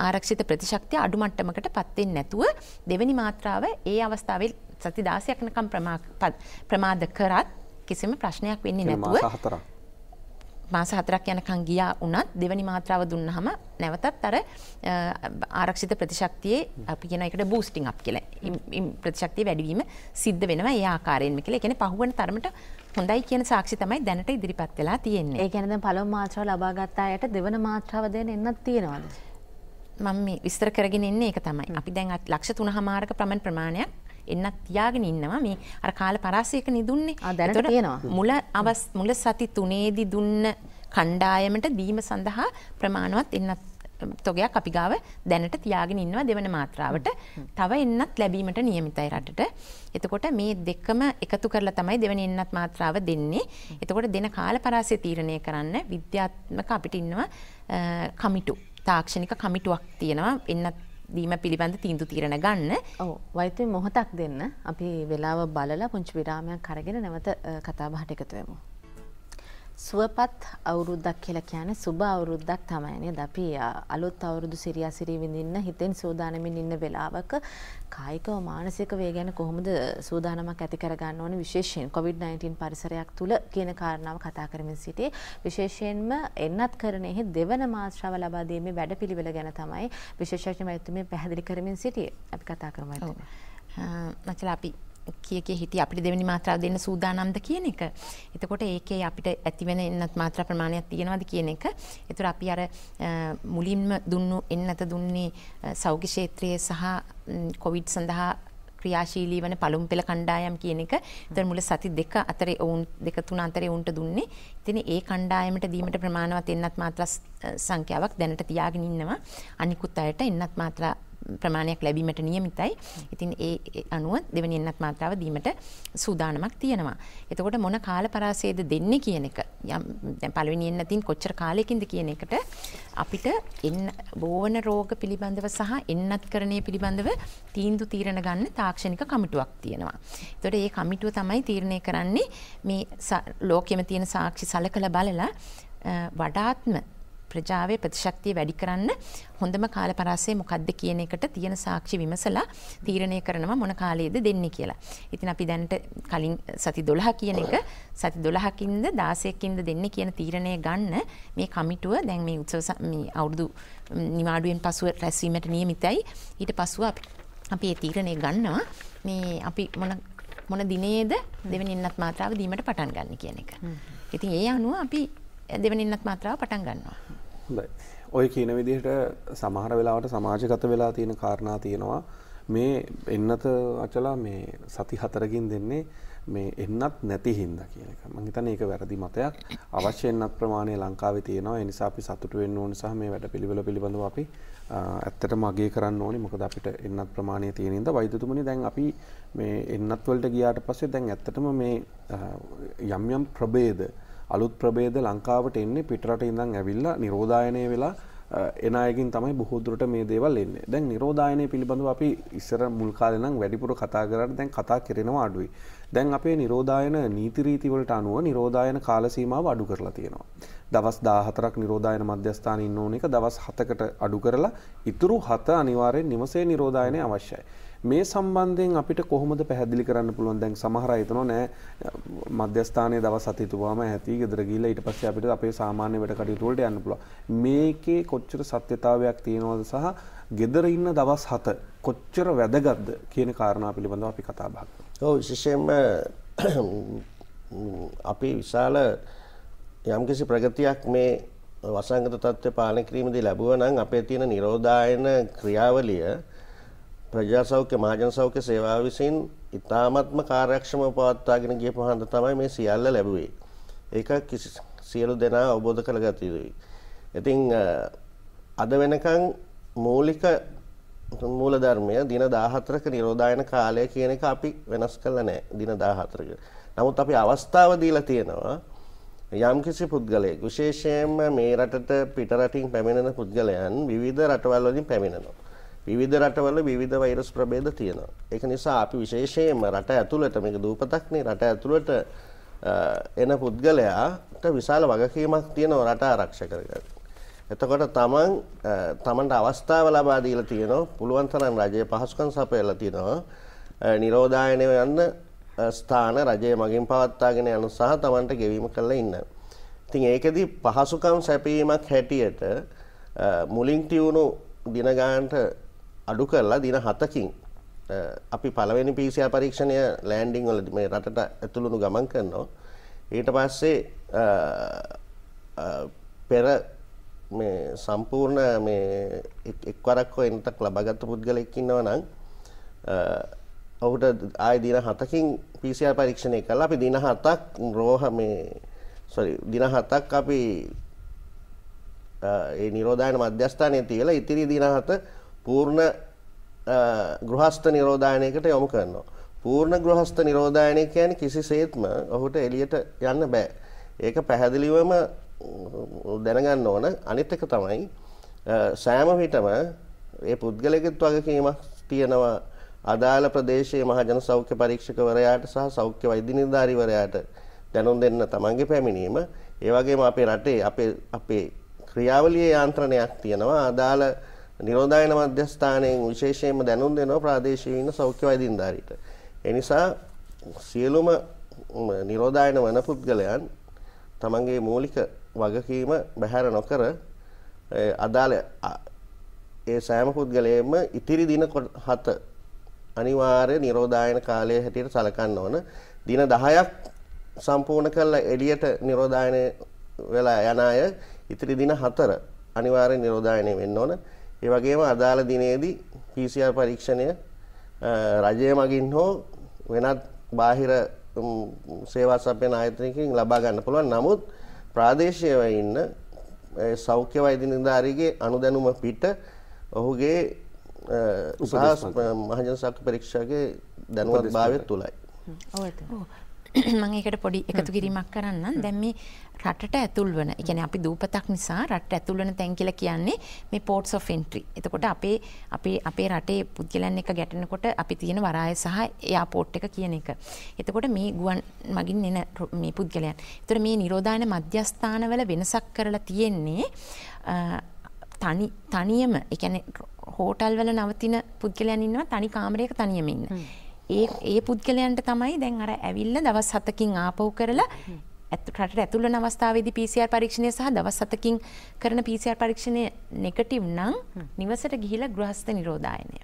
ආරක්ෂිත ප්‍රතිශක්තිය අඩු මට්ටමකට පත් වෙන්නේ නැතුව දෙවෙනි මාත්‍රාව ඒ අවස්ථාවේ සති 16ක් යනකම් ප්‍රමාද කරත් කිසිම ප්‍රශ්නයක් වෙන්නේ නැතුව මාස 4ක් යනකම් ගියා වුණත් දෙවෙනි මාත්‍රාව දුන්නාම නැවතත් අර ආරක්ෂිත ප්‍රතිශක්තියේ අපි කියන එකට බූස්ටිං අප් කියලා ප්‍රතිශක්තිය වැඩිවීම සිද්ධ වෙනවා ඒ ආකාරයෙන්ම කියලා. ඒ කියන්නේ පහුවෙන තරමට හොඳයි කියන සාක්ෂි තමයි දැනට ඉදිරිපත් වෙලා තියෙන්නේ. ඒ කියන්නේ දැන් පළමු මාත්‍රාව ලබා ගත්ත අයට දෙවන මාත්‍රාව දෙන්න එන්නත් තියෙනවද? මම මේ විස්තර කරගෙන ඉන්නේ ඒක තමයි. අපි දැන් ලක්ෂ 3.5ක ප්‍රමාණයක් එන්නත් තියාගෙන ඉන්නවා. මේ අර කාල පරාසයක නිදුන්නේ. දැනට තියෙනවා. මුල සති 3ේදී දුන්න කණ්ඩායමට දීම සඳහා ප්‍රමාණවත් එන්නත් තොගයක් අපි ගාව දැනට තියාගෙන ඉන්නවා දෙවන මාත්‍රාවට. තව එන්නත් ලැබීමට නියමිතයි රටට. එතකොට මේ දෙකම එකතු කරලා තමයි දෙවෙනි එන්නත් මාත්‍රාව දෙන්නේ. එතකොට දෙන කාල පරාසය තීරණය කරන්න විද්‍යාත්මක අපිට ඉන්නවා කමිටු. තාක්ෂණික කමිටුවක් තියෙනවා එන්නත් දීම පිළිබඳ තීන්දුව తీරන ගන්න. ඔව් වෛද්‍ය මොහොතක් දෙන්න. අපි වෙලාව බලලා පුංචි විරාමයක් අරගෙන නැවත කතා බහට එකතු වෙමු. සුවපත් අවුරුද්දක් කියලා කියන්නේ සුබ අවුරුද්දක් තමයි නේද? අපි අලුත් අවුරුදු සිරියාසිරි විඳින්න හිතෙන් සූදානමින් ඉන්න වෙලාවක කායිකව මානසිකව ඒ ගැන කොහොමද සූදානමක් ඇති කර ගන්න ඕනේ විශේෂයෙන් COVID-19 පරිසරයක් තුල කියන කාරණාව කතා කරමින් සිටියේ. විශේෂයෙන්ම එන්නත් කරණයේ දෙවන මාත්‍රාව ලබා දීමේ වැඩපිළිවෙල ගැන තමයි විශේෂඥ වෛද්‍යතුමිය පැහැදිලි කරමින් සිටියේ. අපි කතා කරමු වෛද්‍යතුමිය. මචලා අපි කිය හිටිය අපිට දෙවෙනි මාත්‍රාව දෙන්න සූදානම්ද කියන එක. එතකොට ඒකේ අපිට ඇති වෙන එන්නත් මාත්‍රා ප්‍රමාණයක් තියෙනවද කියන එක. ඒතර අපි අර මුලින්ම දුන්නු එන්නත දුන්නේ සෞඛ්‍ය ක්ෂේත්‍රයේ සහ කොවිඩ් සඳහා ක්‍රියාශීලී වන පළමු පෙළ කණ්ඩායම් කියන එක. ඒතර මුල සති 2 අතරේ වුන් 2-3 අතරේ වුන්ට දුන්නේ. ඉතින් ඒ කණ්ඩායමට දීමට ප්‍රමාණවත් එන්නත් මාත්‍රා සංඛ්‍යාවක් දැනට තියාගෙන ඉන්නවා. අනිකුත් අයට එන්නත් මාත්‍රා ප්‍රමාණයක් ලැබීමට නියමිතයි. ඉතින් ඒ අනුව දෙවෙනි එන්නත් මාත්‍රාව දීමට සූදානමක් තියෙනවා. එතකොට මොන කාල පරාසයේද දෙන්නේ කියන එක දැන් පළවෙනි එන්නතින් කොච්චර කාලයකින්ද කියන එකට අපිට බෝවන රෝග පිළිබඳව සහ එන්නත්කරණය පිළිබඳව තීන්දුව తీරන ගන්න තාක්ෂණික කමිටුවක් තියෙනවා. එතකොට මේ කමිටුව තමයි තීරණය කරන්නේ මේ ලෝකෙම තියෙන සාක්ෂි සලකලා බලලා වඩාත්ම ප්‍රජාවේ ප්‍රතිශක්තිය වැඩි කරන්න හොඳම කාල පරාසය මොකක්ද කියන එකට තියෙන සාක්ෂි විමසලා තීරණය කරනවා මොන කාලයේද දෙන්නේ කියලා. ඉතින් අපි දැනට කලින් සති 12 කියන එක සති 12කින්ද 16කින්ද දෙන්නේ කියන තීරණය ගන්න මේ කමිටුව දැන් මේ උත්සව මේ අවුරුදු නිවාඩුවෙන් පසුව රැස්වීමට නියමිතයි. ඊට පසුව අපි මේ තීරණය ගන්නවා මේ අපි මොන දිනේද දෙවෙනි එන්නත් මාත්‍රාව දීමට පටන් ගන්න කියන එක. ඉතින් ඒ අනුව අපි දෙවෙනි එන්නත් මාත්‍රාව පටන් ගන්නවා. හොඳයි. ඔය කියන විදිහට සමහර වෙලාවට සමාජගත වෙලා තියෙන කාරණා තියෙනවා. මේ එන්නත අචලා මේ සති 4කින් දෙන්නේ මේ එන්නත් නැති හින්දා කියන එක. මම හිතන්නේ ඒක වැරදි මතයක්. අවශ්‍ය එන්නත් ප්‍රමාණය ලංකාවේ තියෙනවා. ඒ නිසා අපි සතුටු වෙන්න ඕන සහ මේ වැඩපිළිවෙල පිළිබඳව අපි ඇත්තටම අගය කරන්න ඕනේ. මොකද අපිට එන්නත් ප්‍රමාණය තියෙන හින්දා වෛද්‍යතුමනි දැන් අපි මේ එන්නත් වලට ගියාට පස්සේ දැන් ඇත්තටම මේ යම් ප්‍රභේද අලුත් ප්‍රභේද ලංකාවට එන්නේ පිටරට ඉඳන් ඇවිල්ලා නිරෝධායනය වෙලා එන අයකින් තමයි බොහෝ දුරට මේ දේවල් එන්නේ. දැන් නිරෝධායනය පිළිබඳව අපි ඉස්සර මුල් කාලේ නම් වැඩිපුර කතා කරාට දැන් කතා කරනවා අඩුයි. දැන් අපේ නිරෝධායන නීති රීති වලට අනුව නිරෝධායන කාල සීමාව අඩු කරලා තියෙනවා. දවස් 14ක් නිරෝධායන මධ්‍යස්ථානයේ ඉන්න ඕන එක දවස් 7කට අඩු කරලා ඉතුරු 7 අනිවාර්යෙන් නිවසේ නිරෝධායනය අවශ්‍යයි. මේ සම්බන්ධයෙන් අපිට කොහොමද පැහැදිලි කරන්න පුළුවන්? දැන් සමහර අය හිතනවා නෑ මධ්‍යස්ථානයේ දවස් 7 තුවාම ඇති ගෙදර ගිහිල්ලා ඊට පස්සේ අපිට අපේ සාමාන්‍ය වැඩ කටයුතු වලට යන්න පුළුවන්. මේකේ කොච්චර සත්‍යතාවයක් තියෙනවද සහ ගෙදර ඉන්න දවස් 7 කොච්චර වැදගත්ද කියන කාරණා පිළිබඳව අපි කතා බහ කරමු. ඔව් විශේෂයෙන්ම අපි විශාල යම්කිසි ප්‍රගතියක් මේ වසංගත තත්ත්වය පාලනය කිරීමේදී ලැබුවා නම් අපේ තියෙන නිරෝධායන ක්‍රියාවලිය ප්‍රජා සෞඛ්‍ය මහජන සෞඛ්‍ය සේවාව විසින් ඉතාමත්ම කාර්යක්ෂමව පවත්වාගෙන ගිය පහඳ තමයි මේ සියල්ල ලැබුවේ. ඒක සියලු දෙනා අවබෝධ කරගත යුතුයි. ඉතින් අද වෙනකන් මූලික මූලධර්මය දින 14ක නිරෝධායන කාලය කියන එක අපි වෙනස් කළා නැහැ. දින 14ක. නමුත් අපි අවස්ථාව දීලා තියෙනවා යම්කිසි පුද්ගලයෙක් විශේෂයෙන්ම මේ රටට පිට රටින් පැමිණෙන පුද්ගලයන් විවිධ රටවල් වලින් පැමිණෙනවා. විවිධ රටවල විවිධ වෛරස් ප්‍රභේද තියෙනවා. ඒක නිසා අපි විශේෂයෙන්ම රට ඇතුළත මේක දූපතක්නේ රට ඇතුළත එන පුද්ගලයාට විශාල වගකීමක් තියෙනවා රට ආරක්ෂා කරගන්න. එතකොට තමන්ට අවස්ථාව ලබා දීලා තියෙනවා පුළුවන් තරම් රජයේ පහසුකම් සපයලා තියෙනවා නිරෝධායනය යන්න ස්ථාන රජයේ මගින් පවත්වාගෙන යන සහ තමන්ට ගෙවීම කරලා ඉන්න. ඉතින් ඒකෙදි පහසුකම් සැපීමක් හැටියට මුලින් තියුණු දින ගානට අඩු කරලා දින 7කින් අපි පළවෙනි PCR පරීක්ෂණය ලෑන්ඩින් වලදී මේ රටට ඇතුළුණු ගමන් කරනවා. ඊට පස්සේ පෙර මේ සම්පූර්ණ මේ එක්වරක් හොයනතක් ලබාගත් පුද්ගලෙක් ඉන්නවා නම් ඔහුට ආය දින 7කින් PCR පරීක්ෂණය කළා. අපි දින 7ක් දින 7ක් අපි ඒ නිරෝධායන මධ්‍යස්ථානයේ තියලා ඉතිරි දින 7 පූර්ණ ගෘහස්ත නිරෝධායනයකට යොමු කරනවා. පූර්ණ ගෘහස්ත නිරෝධායනය කියන්නේ කිසිසේත්ම ඔහුට එළියට යන්න බෑ. ඒක පැහැදිලිවම දැනගන්න ඕන. අනිත් එක තමයි සෑම විටම මේ පුද්ගලයෙකුත් වගකීමක් තියෙනවා අදාළ ප්‍රදේශයේ මහජන සෞඛ්‍ය පරීක්ෂකවරයාට සහ සෞඛ්‍ය වෛද්‍ය නිලධාරීවරයාට දැනුම් දෙන්න තමන්ගේ පැමිණීම. ඒ වගේම අපේ රටේ අපේ ක්‍රියාවලියේ යාන්ත්‍රණයක් තියෙනවා අදාළ නිරෝධායන මධ්‍යස්ථානයෙන් විශේෂයෙන්ම දැනුම් දෙනවා ප්‍රාදේශීය ඉන්න සෞඛ්‍ය වෛද්‍ය නිලධාරීට. ඒ නිසා සියලුම නිරෝධායන වන පුද්ගලයන් තමන්ගේ මූලික වගකීම බැහැර නොකර අදාළ ඒ සෑම පුද්ගලයෙක්ම ඉතිරි දින 7 අනිවාර්ය නිරෝධායන කාලය හැටියට සලකන්න ඕන. දින 10ක් සම්පූර්ණ කරලා එළියට නිරෝධායන වෙලා යන අය ඉතිරි දින 4 අනිවාර්ය නිරෝධායනය වෙන්න ඕන. ඒ වගේම අදාළ දිනේදී PCR පරීක්ෂණය රජය මගින් හෝ වෙනත් බාහිර සේවා සපයන ආයතනයකින් ලබා ගන්න පුළුවන්. නමුත් ප්‍රාදේශීයව ඉන්න සෞඛ්‍ය වෛද්‍ය නිලධාරීගේ අනුදැනුම පිට ඔහුගේ මහජන සෞඛ්‍ය පරීක්ෂකගේ දැනුවත් භාවය තුලයි. මම ඒකට පොඩි එකතු කිරීමක් කරන්නම්. දැන් මේ රටට ඇතුල් වෙන, ඒ කියන්නේ අපි දූපතක් නිසා රටට ඇතුල් වෙන තැන් කියලා කියන්නේ මේ ports of entry. එතකොට අපේ රටේ පුද්ගලයන් එක ගැටෙනකොට අපි තියෙන වරාය සහ එයාපෝට් එක කියන එක. එතකොට මේ ගුවන් මගින් එන මේ පුද්ගලයන්. එතකොට මේ නිරෝධායන මධ්‍යස්ථානවල වෙනසක් කරලා තියෙන්නේ තනියම, ඒ කියන්නේ හෝටල් වල නවතින පුද්ගලයන් ඉන්නවා තනි කාමරයක තනියම ඉන්න. ඒ පුද්ගලයන්ට තමයි දැන් අර ඇවිල්ලා දවස් 7කින් ආපහු කරලා රටට ඇතුල් වෙන අවස්ථාවේදී PCR පරීක්ෂණය සහ දවස් 7කින් කරන PCR පරීක්ෂණය නෙගටිව් නම් නිවසට ගිහිලා ගෘහස්ත නිරෝධායනය.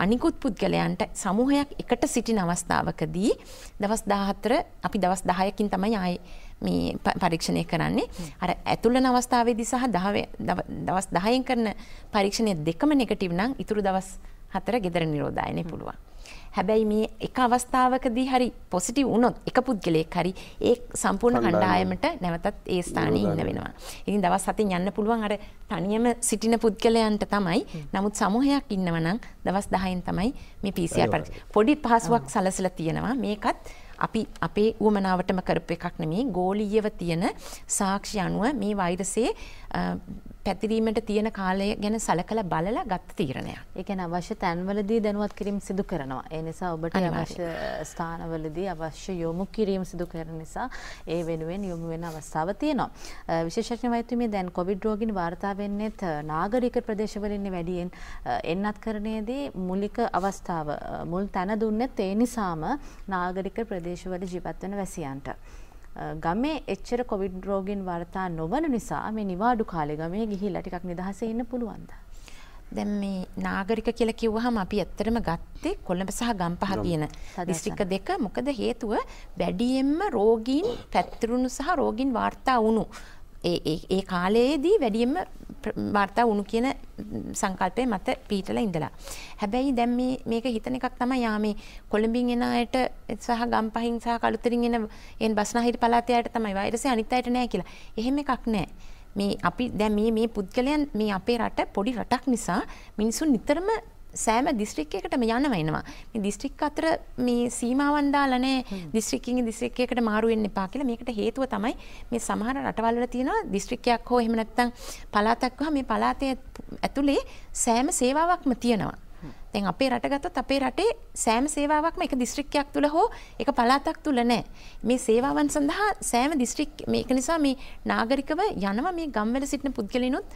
අනිකුත් පුද්ගලයන්ට සමූහයක් එකට සිටින අවස්ථාවකදී දවස් 14 අපි දවස් 10කින් තමයි ආයේ මේ පරීක්ෂණය කරන්නේ. අර ඇතුල් වෙන අවස්ථාවේදී සහ දවස් 10න් කරන පරීක්ෂණය දෙකම නෙගටිව් නම් ඊටු දවස් 4 ගෙදර නිරෝධායනය පුළුවන්. හැබැයි මේ එක අවස්ථාවකදී හරි පොසිටිව් වුණොත් එක පුද්ගලයෙක් හරි ඒ සම්පූර්ණ කණ්ඩායමට නැවතත් ඒ ස්ථානයේ ඉන්න වෙනවා. ඉතින් දවස් 7න් යන්න පුළුවන් අර තනියම සිටින පුද්ගලයන්ට තමයි. නමුත් සමූහයක් ඉන්නව නම් දවස් 10න් තමයි මේ PCR පරීක්ෂණ. පොඩි පහසුවක් සැලසලා තියෙනවා. මේකත් අපි අපේ උවමනාවටම කරපු එකක් නෙමෙයි. ගෝලීයව තියෙන සාක්ෂි අනුව මේ වෛරසයේ පැතිරීමට තියෙන කාලය ගැන සලකලා බලලා ගත්ත තීරණයක්. ඒ කියන්නේ අවශ්‍ය තැන්වලදී දැනුවත් කිරීම සිදු කරනවා. ඒ නිසා ඔබට අවශ්‍ය ස්ථානවලදී අවශ්‍ය යොමු කිරීම සිදු කරන නිසා ඒ වෙනුවෙන් යොමු වෙන අවස්ථාව තියෙනවා. විශේෂඥ වෛද්‍යතුමිය දැන් කොවිඩ් රෝගීන් වාර්තා වෙන්නේත් නාගරික ප්‍රදේශවලින් වැඩියෙන් එන්නත් කරණයේදී මූලික අවස්ථාව මුල් තැන දුන්නේත් ඒ නිසාම නාගරික ප්‍රදේශවල ජීවත් වෙන වැසියන්ට. ගමේ එච්චර කොවිඩ් රෝගීන් වාර්තා නොවන නිසා මේ නිවාඩු කාලේ ගමේ ගිහිල්ලා ටිකක් නිදහසේ ඉන්න පුළුවන්ද? දැන් මේ නාගරික කියලා කිව්වහම අපි ඇත්තටම ගත්තේ කොළඹ සහ ගම්පහ කියන දිස්ත්‍රික්ක දෙක. මොකද හේතුව වැඩියෙන්ම රෝගීන් පැතිරුණු සහ රෝගීන් වාර්තා වුණු ඒ කාලයේදී වැඩියෙන්ම වාර්තා වුණු කියන සංකල්පය මත පිටලා ඉඳලා. හැබැයි දැන් මේක හිතන එකක් තමයි මේ කොළඹින් එන අයට සහ ගම්පහින් සහ කළුතරින් එන බස්නාහිර පළාතේ අයට තමයි වෛරසය අනිත් අයට නෑ කියලා. එහෙම එකක් නෑ. මේ අපි දැන් මේ පුද්ගලයන් මේ අපේ රට පොඩි රටක් නිසා මිනිසුන් නිතරම සෑම දිස්ත්‍රික්කයකටම යනවා. මේ දිස්ත්‍රික්ක අතර මේ සීමාවන් දාලා නැහැ. දිස්ත්‍රික්කකින් දිස්ත්‍රික්කයකට මාරු වෙන්න එපා කියලා. මේකට හේතුව තමයි මේ සමහර රටවල් වල තියෙනවා දිස්ත්‍රික්කයක් හෝ එහෙම නැත්නම් පළාතක් වහ මේ පළාතේ ඇතුලේ සෑම සේවාවක්ම තියෙනවා. දැන් අපේ රට ගත්තොත් අපේ රටේ සෑම සේවාවක්ම එක දිස්ත්‍රික්කයක් තුල හෝ එක පළාතක් තුල නැහැ. මේ සේවාවන් සඳහා සෑම දිස්ත්‍රික් මේක නිසා මේ නාගරිකව යනවා මේ ගම්වල සිටින පුද්ගලයිනුත්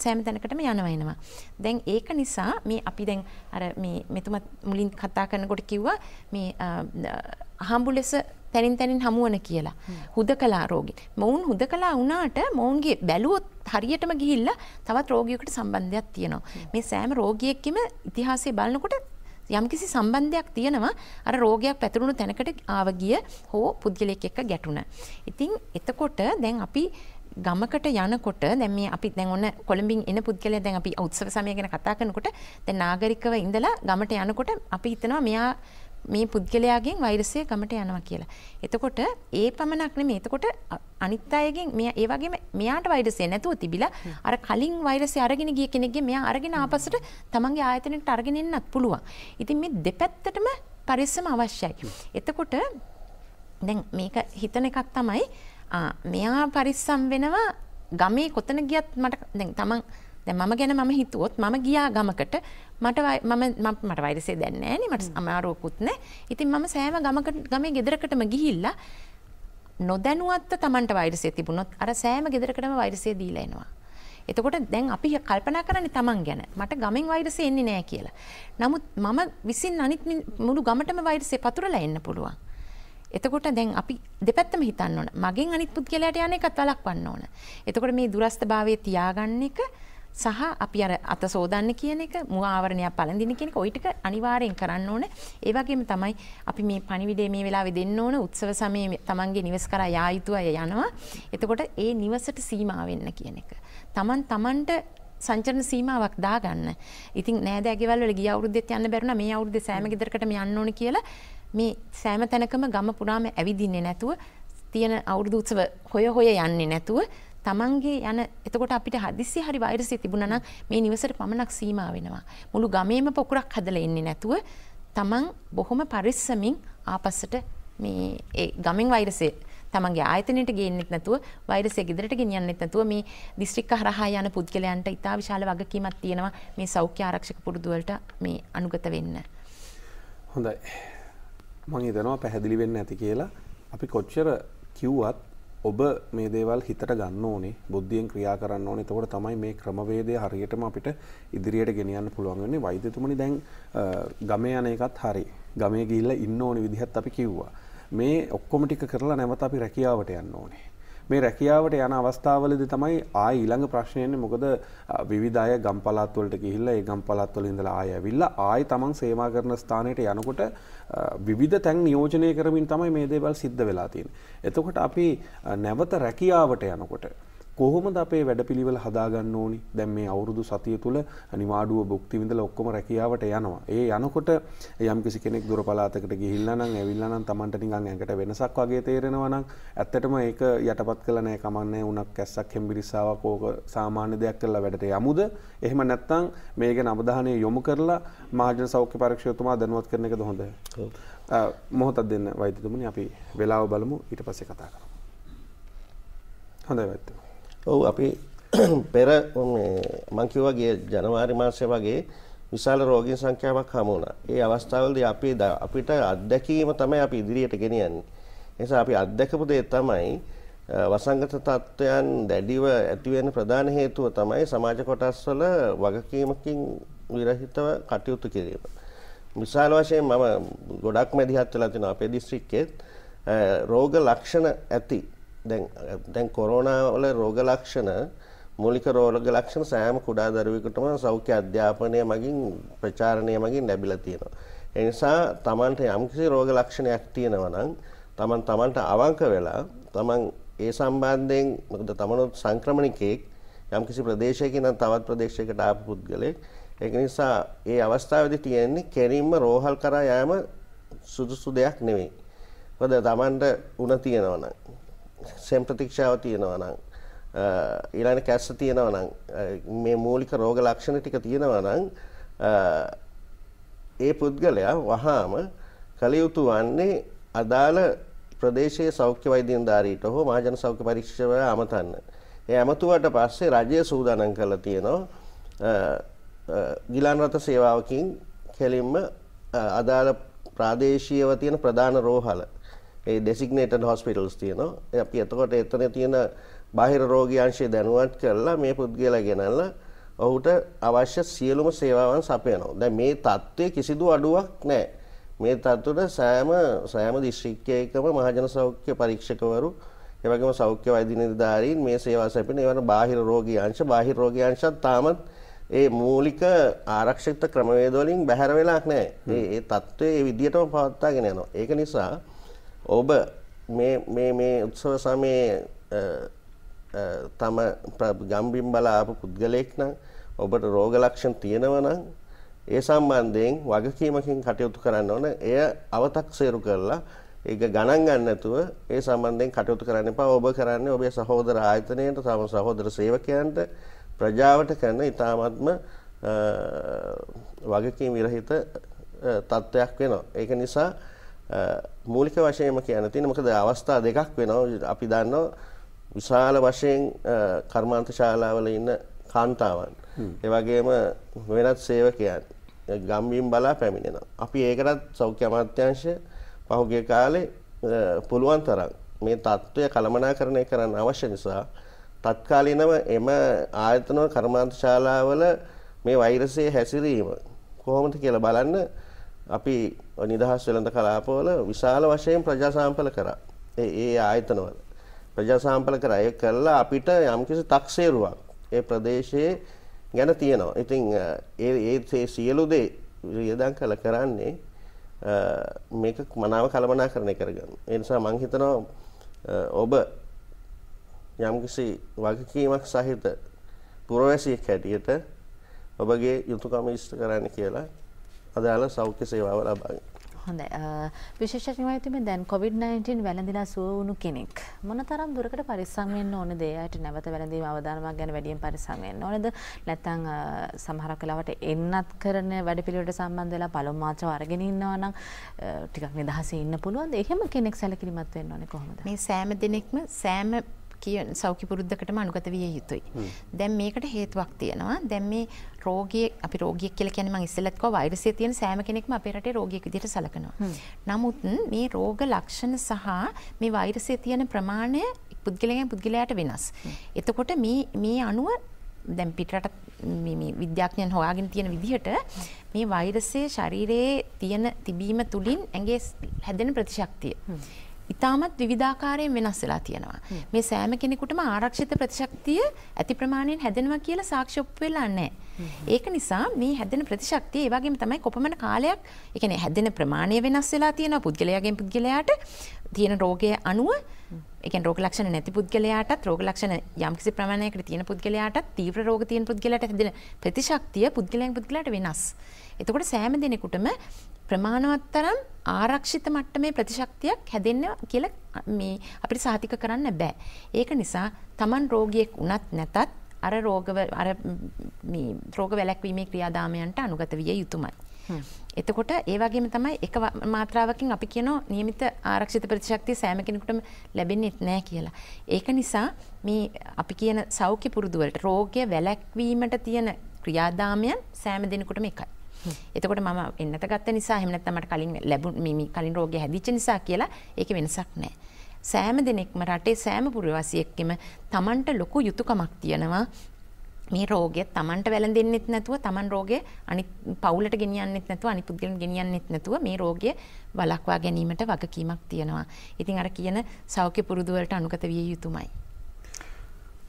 සෑම තැනකටම යනවා. දැන් ඒක නිසා මේ අපි දැන් අර මේ මෙතුමා මුලින් කතා කරනකොට කිව්වා මේ අහඹු ලෙස තැනින් තැනින් හමුවන කියලා. හුදකලා රෝගී. මොවුන් හුදකලා වුණාට මොවුන්ගේ බැලුවොත් හරියටම ගිහිල්ලා තවත් රෝගියෙකුට සම්බන්ධයක් තියෙනවා. මේ සෑම රෝගියෙක්ගෙම ඉතිහාසය බලනකොට යම්කිසි සම්බන්ධයක් තියෙනවා අර රෝගයක් පැතුරුණු තැනකට ආව ගිය හෝ පුද්ගලයෙක් එක්ක ගැටුණ. ඉතින් එතකොට දැන් අපි ගමකට යනකොට දැන් මේ අපි දැන් ඔන්න කොළඹින් එන පුද්ගලයා දැන් අපි උත්සව සමය ගැන කතා කරනකොට දැන් නාගරිකව ඉඳලා ගමට යනකොට අපි හිතනවා මෙයා මේ පුද්ගලයාගෙන් වෛරසය ගමට යනවා කියලා. එතකොට ඒ පමණක් නෙමෙයි. එතකොට අනිත් අයගෙන් ඒ වගේම මෙයාට වෛරසය නැතුව තිබිලා අර කලින් වෛරසය අරගෙන ගිය කෙනෙක්ගෙන් මෙයා අරගෙන ආපස්සට තමන්ගේ ආයතනයට අරගෙන එන්නත් පුළුවන්. ඉතින් මේ දෙපැත්තටම පරිස්සම අවශ්‍යයි. එතකොට දැන් මේක හිතන එකක් තමයි මෙයා පරිස්සම් වෙනවා ගමේ කොතන ගියත් මට දැන් මම ගැන මම හිතුවොත් මම ගියා ගමකට මට වෛරසය දැන් නෑනේ මට අමාරුවකුත් නෑ. ඉතින් මම සෑම ගමේ ගෙදරකටම ගිහිල්ලා නොදැනුවත්ව Tamanට වෛරසය තිබුණොත් අර සෑම ගෙදරකටම වෛරසය දීලා එනවා. එතකොට දැන් අපි කල්පනා කරන්නේ Taman ගැන. මට ගමෙන් වෛරසය එන්නේ නෑ කියලා. නමුත් මම විසින් අනිත් මුළු ගමටම වෛරසය පතුරලා එන්න පුළුවන්. එතකොට දැන් අපි දෙපැත්තම හිතන්න ඕන. මගෙන් අනිත් පුද්ගලයාට යන එකත් වළක්වන්න ඕන. එතකොට මේ දුරස්ථභාවයේ තියාගන්න එක සහ අපි අර අත සෝදන්න කියන එක මුව ආවරණයක් පළඳින කියන එක ওই ටික අනිවාර්යෙන් කරන්න ඕනේ. ඒ වගේම තමයි අපි මේ පණිවිඩය මේ වෙලාවේ දෙන්න ඕන උත්සව සමයේ තමන්ගේ නිවස කරා යා යුතු අය යනවා. එතකොට ඒ නිවසට සීමා වෙන්න කියන එක. තමන්ට සංචරණ සීමාවක් දාගන්න. ඉතින් නෑදෑ ගෙවල් වල ගිය අවුරුද්දෙත් යන්න බැරුණා මේ අවුරුද්දේ සෑම ගෙදරකටම යන්න ඕනේ කියලා මේ සෑම තැනකම ගම පුරාම ඇවිදින්නේ නැතුව තියෙන අවුරුදු උත්සව හොය යන්නේ නැතුව තමන්ගේ යන එතකොට අපිට හදිස්සි හරි වෛරසය තිබුණා නම් මේ නිවසට පමණක් සීමා වෙනවා. මුළු ගමේම පොකුරක් හදලා එන්නේ නැතුව තමන් බොහොම පරිස්සමින් ආපස්සට මේ ඒ ගමෙන් වෛරසය තමන්ගේ ආයතනයට ගේන්නෙත් නැතුව වෛරසය ගෙදරට ගෙනියන්නෙත් නැතුව මේ දිස්ත්‍රික්ක හරහා යන පුද්ගලයන්ට ඉතා විශාල වගකීමක් තියෙනවා මේ සෞඛ්‍ය ආරක්ෂක පුරුදු වලට මේ අනුගත වෙන්න. හොඳයි. මම හිතනවා පැහැදිලි වෙන්න ඇති කියලා. අපි කොච්චර කිව්වත් ඔබ මේ දේවල් හිතට ගන්න ඕනේ, බුද්ධියෙන් ක්‍රියා කරන්න ඕනේ. එතකොට තමයි මේ ක්‍රමවේදය හරියටම අපිට ඉදිරියට ගෙනියන්න පුළුවන් වෙන්නේ. වෛද්‍යතුමනි දැන් ගමේ යන එකත් හරි. ගමේ ගිහිල්ලා ඉන්න ඕනේ විදිහත් අපි කිව්වා. මේ ඔක්කොම ටික කරලා නැවත අපි රැකියාවට යන්න ඕනේ. මේ රැකියාවට යන අවස්ථාවලදී තමයි ආයි ඊළඟ ප්‍රශ්නේ එන්නේ. මොකද විවිධ අය ගම් පළාත් වලට ගිහිල්ලා ඒ ගම් පළාත් වල ඉඳලා ආය ඇවිල්ලා ආයි තමන් සේවා කරන ස්ථානයට යනකොට විවිධ තැන් නියෝජනය කරමින් තමයි මේ දේවල් සිද්ධ වෙලා තියෙන්නේ. එතකොට අපි නැවත රැකියාවට යනකොට කොහොමද අපේ වැඩපිළිවෙල හදාගන්න ඕනි? දැන් මේ අවුරුදු සතිය තුල නිවාඩුව භුක්ති විඳලා ඔක්කොම රැකියාවට යනවා. ඒ යනකොට යම්කිසි කෙනෙක් දුර පළාතකට ගිහිල්ලා නම් ඇවිල්ලා නම් Tamanට නිකන් ඇඟට වෙනසක් වගේ තේරෙනවා නම් ඇත්තටම ඒක යටපත් කළා නෑ කමන්නේ උණක් කැස්සක් හෙම්බිරිස්සාවක් ඕක සාමාන්‍ය දෙයක් කරලා වැඩට යමුද? එහෙම නැත්නම් මේ ගැන අවධානය යොමු කරලා මහජන සෞඛ්‍ය පරීක්ෂකතුමා දැනුවත් කරන එකද හොඳ? මොහොතක් දෙන්න වෛද්‍යතුමනි අපි වෙලාව බලමු ඊට පස්සේ කතා කරමු. හොඳයි වෛද්‍යතුමනි. ඔව් අපි පෙර මම කිව්වා ගිය ජනවාරි මාසයේ වගේ විශාල රෝගීන් සංඛ්‍යාවක් හමු වුණා. ඒ අවස්ථාවවලදී අපිට අත්දැකීම තමයි අපි ඉදිරියට ගෙනියන්නේ. ඒ නිසා අපි අත්දැකපු දේ තමයි වසංගත තත්ත්වයන් දැඩිව ඇති වෙන ප්‍රධාන හේතුව තමයි සමාජ කොටස්වල වගකීමකින් විරහිතව කටයුතු කිරීම. විශාල වශයෙන් මම ගොඩක් මැදිහත් වෙලා තිනවා අපේ දිස්ත්‍රික්කෙත් රෝග ලක්ෂණ ඇති දැන් කොරෝනා වල රෝග ලක්ෂණ මූලික රෝග ලක්ෂණ සෑම කුඩා දරුවෙකුටම සෞඛ්‍ය අධ්‍යාපනය මගින් ප්‍රචාරණය මගින් ලැබිලා තියෙනවා. ඒ නිසා Tamanට යම්කිසි රෝග ලක්ෂණයක් තියෙනවා නම් Tamanට අවංක වෙලා Taman ඒ සම්බන්ධයෙන් මොකද තමනුත් සංක්‍රමණිකයෙක් යම්කිසි ප්‍රදේශයකින් නම් තවත් ප්‍රදේශයකට ආපු පුද්ගලෙක්. ඒක නිසා ඒ අවස්ථාවේදී තියෙන්නේ කෙලින්ම රෝහල් කරා යෑම සුදුසු දෙයක් නෙවෙයි. මොකද තමන්ට උණ තියෙනවා නම් සෙම් ප්‍රතික්ෂාව තියෙනවා නම් ඊළඟ කැස්ස තියෙනවා නම් මේ මූලික රෝග ලක්ෂණ ටික තියෙනවා නම් ඒ පුද්ගලයා වහාම කළ යුතු වන්නේ අදාළ ප්‍රදේශයේ සෞඛ්‍ය වෛද්‍ය නිලධාරීට හෝ මහජන සෞඛ්‍ය පරීක්ෂකවරයා අමතන්න. ඒ අමතුවට පස්සේ රජය සූදානම් කරලා තියෙනවා ගිලන් රථ සේවාවකින් කෙලින්ම අදාළ ප්‍රාදේශීයව තියෙන ප්‍රධාන රෝහල ඒ ඩෙසිග්නේටඩ් හොස්පිටල්ස් තියෙනවා. අපි එතකොට එතන තියෙන බාහිර රෝගී අංශය දැනුවත් කරලා මේ පුද්ගලයා ගෙනල්ලා ඔහුට අවශ්‍ය සියලුම සේවාවන් සපයනවා. දැන් මේ තත්ත්වයේ කිසිදු අඩුවක් නැහැ. මේ තත්ත්වෙට සෑම දිස්ත්‍රික්කයකම මහජන සෞඛ්‍ය පරීක්ෂකවරු ඒ වගේම සෞඛ්‍ය වෛද්‍ය නිලධාරීන් මේ සේවා සැපෙන ඒවන බාහිර රෝගී අංශත් තාමත් ඒ මූලික ආරක්ෂිත ක්‍රමවේද වලින් බැහැර වෙලා නැහැ. ඒ තත්ත්වය ඒ විදිහටම පවත්වාගෙන යනවා. ඒක නිසා ඔබ මේ උත්සව සමයේ තම ගම්බිම් බලා ආපු පුද්ගලයෙක් නම් ඔබට රෝග ලක්ෂණ තියෙනවා නම් ඒ සම්බන්ධයෙන් වගකීමකින් කටයුතු කරන්න ඕන. එය අව탁සේරු කරලා ඒක ගණන් ගන්න නැතුව ඒ සම්බන්ධයෙන් කටයුතු කරන්න එපා. ඔබ කරන්නේ ඔබේ සහෝදර ආයතනයට, තම සහෝදර සේවකයන්ට, ප්‍රජාවට කරන ඉතාමත්ම වගකීම් විරහිත තත්ත්වයක් වෙනවා. ඒක නිසා මූලික වශයෙන්ම කියන්න තියෙන මොකද අවස්ථා දෙකක් වෙනවා. අපි දන්නවා විශාල වශයෙන් කර්මාන්ත ශාලාවල ඉන්න කාන්තාවන් ඒ වගේම වෙනත් සේවකයන් ගම්බිම් බලා පැමිණෙනවා. අපි ඒකටත් සෞඛ්‍ය අමාත්‍යාංශය පහුගිය කාලේ පුළුවන් තරම් මේ තත්ත්වය කළමනාකරණය කරන්න අවශ්‍ය නිසා තත්කාලීනව එම ආයතන කර්මාන්ත ශාලාවල මේ වෛරසයේ හැසිරීම කොහොමද කියලා බලන්න අපි නිදහස් වෙළඳ කලාපවල විශාල වශයෙන් ප්‍රජා සාම්පල කරා. ඒ ආයතනවල ප්‍රජා සාම්පල කරා. ඒක කළා අපිට යම්කිසි තක්සේරුවක් ඒ ප්‍රදේශයේ ගැන තියෙනවා. ඉතින් ඒ සියලු දේ වියදම් කළ කරන්නේ මේක මනාව කළමනාකරණය කරගන්න. ඒ නිසා මම හිතනවා ඔබ යම්කිසි වගකීමක් සහිත පුරවැසියෙක් හැටියට ඔබගේ යුතුයකම ඉෂ්ට කරන්න කියලා අදාළ සෞඛ්‍ය සේවාව ලබා ගන්න. හොඳයි. විශේෂඥවතුමේ දැන් COVID-19 වැළඳිලා සුව වුණු කෙනෙක් මොනතරම් දුරකට පරිස්සම් වෙන්න ඕනද? එයාට නැවත වැළඳීම අවදානමක් ගැන වැඩියෙන් පරිස්සම් වෙන්න ඕනද? නැත්නම් සමහරක් වෙලාවට එන්නත් කරන වැඩපිළිවෙලට සම්බන්ධ වෙලා පළමු මාත්‍රාව අරගෙන ඉන්නවා නම් ටිකක් නිදහසේ ඉන්න පුළුවන්ද? එහෙම කෙනෙක් සැලකිලිමත් වෙන්න ඕනේ කොහොමද? මේ සෑම දිනෙකම සෑම සෞඛ්‍ය පුරුද්දකටම අනුගත විය යුතුයි. දැන් මේකට හේතුවක් තියෙනවා. දැන් මේ අපි රෝගියෙක් කියලා කියන්නේ මම ඉස්සෙල්ලත් කිව්වා වෛරසය තියෙන සෑම කෙනෙක්ම අපේ රටේ රෝගියෙක් විදිහට සැලකනවා. නමුත් මේ රෝග ලක්ෂණ සහ මේ වෛරසය තියෙන ප්‍රමාණය පුද්ගලයන් පුද්ගලයාට වෙනස්. එතකොට මේ අණුව දැන් පිටරට මේ විද්‍යාඥයන් හොයාගෙන තියෙන විදිහට මේ වෛරසයේ ශරීරයේ තිබීම තුලින් ඇඟේ හැදෙන ප්‍රතිශක්තිය ඉතාමත් විවිධාකාරයෙන් වෙනස් වෙලා තියෙනවා. මේ සෑම කෙනෙකුටම ආරක්ෂිත ප්‍රතිශක්තිය ඇති ප්‍රමාණයෙන් හැදෙනවා කියලා සාක්ෂි ඔප්පු වෙලා නැහැ. ඒක නිසා මේ හැදෙන ප්‍රතිශක්තිය ඒ වගේම තමයි කොපමණ කාලයක් ඒ කියන්නේ හැදෙන ප්‍රමාණය වෙනස් වෙලා තියෙනවා පුද්ගලයාගෙන් පුද්ගලයාට තියෙන රෝගයේ අණුව ඒ කියන්නේ රෝග ලක්ෂණ නැති පුද්ගලයාටත් රෝග ලක්ෂණ යම්කිසි ප්‍රමාණයකට තියෙන පුද්ගලයාටත් තීව්‍ර රෝග තියෙන පුද්ගලයාට හැදෙන ප්‍රතිශක්තිය පුද්ගලයන් පුද්ගලයාට වෙනස්. එතකොට සෑම දිනෙකටම ප්‍රමාණවත් තරම් ආරක්ෂිත මට්ටමේ ප්‍රතිශක්තියක් හැදෙන්න කියලා මේ අපිට සාතික කරන්න බෑ. ඒක නිසා Taman රෝගියෙක් වුණත් නැතත් අර රෝග වැළැක්වීමේ ක්‍රියාදාමයන්ට අනුගත විය යුතුමයි. එතකොට ඒ වගේම තමයි එක මාත්‍රාවකින් අපි කියනවා નિયમિત ආරක්ෂිත ප්‍රතිශක්තිය සෑම කෙනෙකුටම ලැබෙන්නේ නැහැ කියලා. ඒක නිසා මේ අපි කියන සෞඛ්‍ය පුරුදු වලට රෝගය වැළැක්වීමට තියෙන ක්‍රියාදාමයන් සෑම දිනෙකටම එකයි. එතකොට මම එන්නත ගත්ත නිසා එහෙම නැත්නම් මට කලින් රෝගය හැදිච්ච නිසා කියලා ඒකේ වෙනසක් නැහැ. සෑම දිනෙකම රටේ සෑම පුරවැසියෙක්ගෙම Tamanට ලොකු යුතුයකමක් තියෙනවා. මේ රෝගය Tamanට වැළඳෙන්නෙත් නැතුව Taman රෝගය අනිත් පවුලට ගෙනියන්නෙත් නැතුව අනිත් පුද්ගලයන් ගෙනියන්නෙත් නැතුව මේ රෝගය වළක්වා ගැනීමට වගකීමක් තියෙනවා. ඉතින් අර කියන සෞඛ්‍ය පුරුදු වලට අනුගත විය යුතුමයි.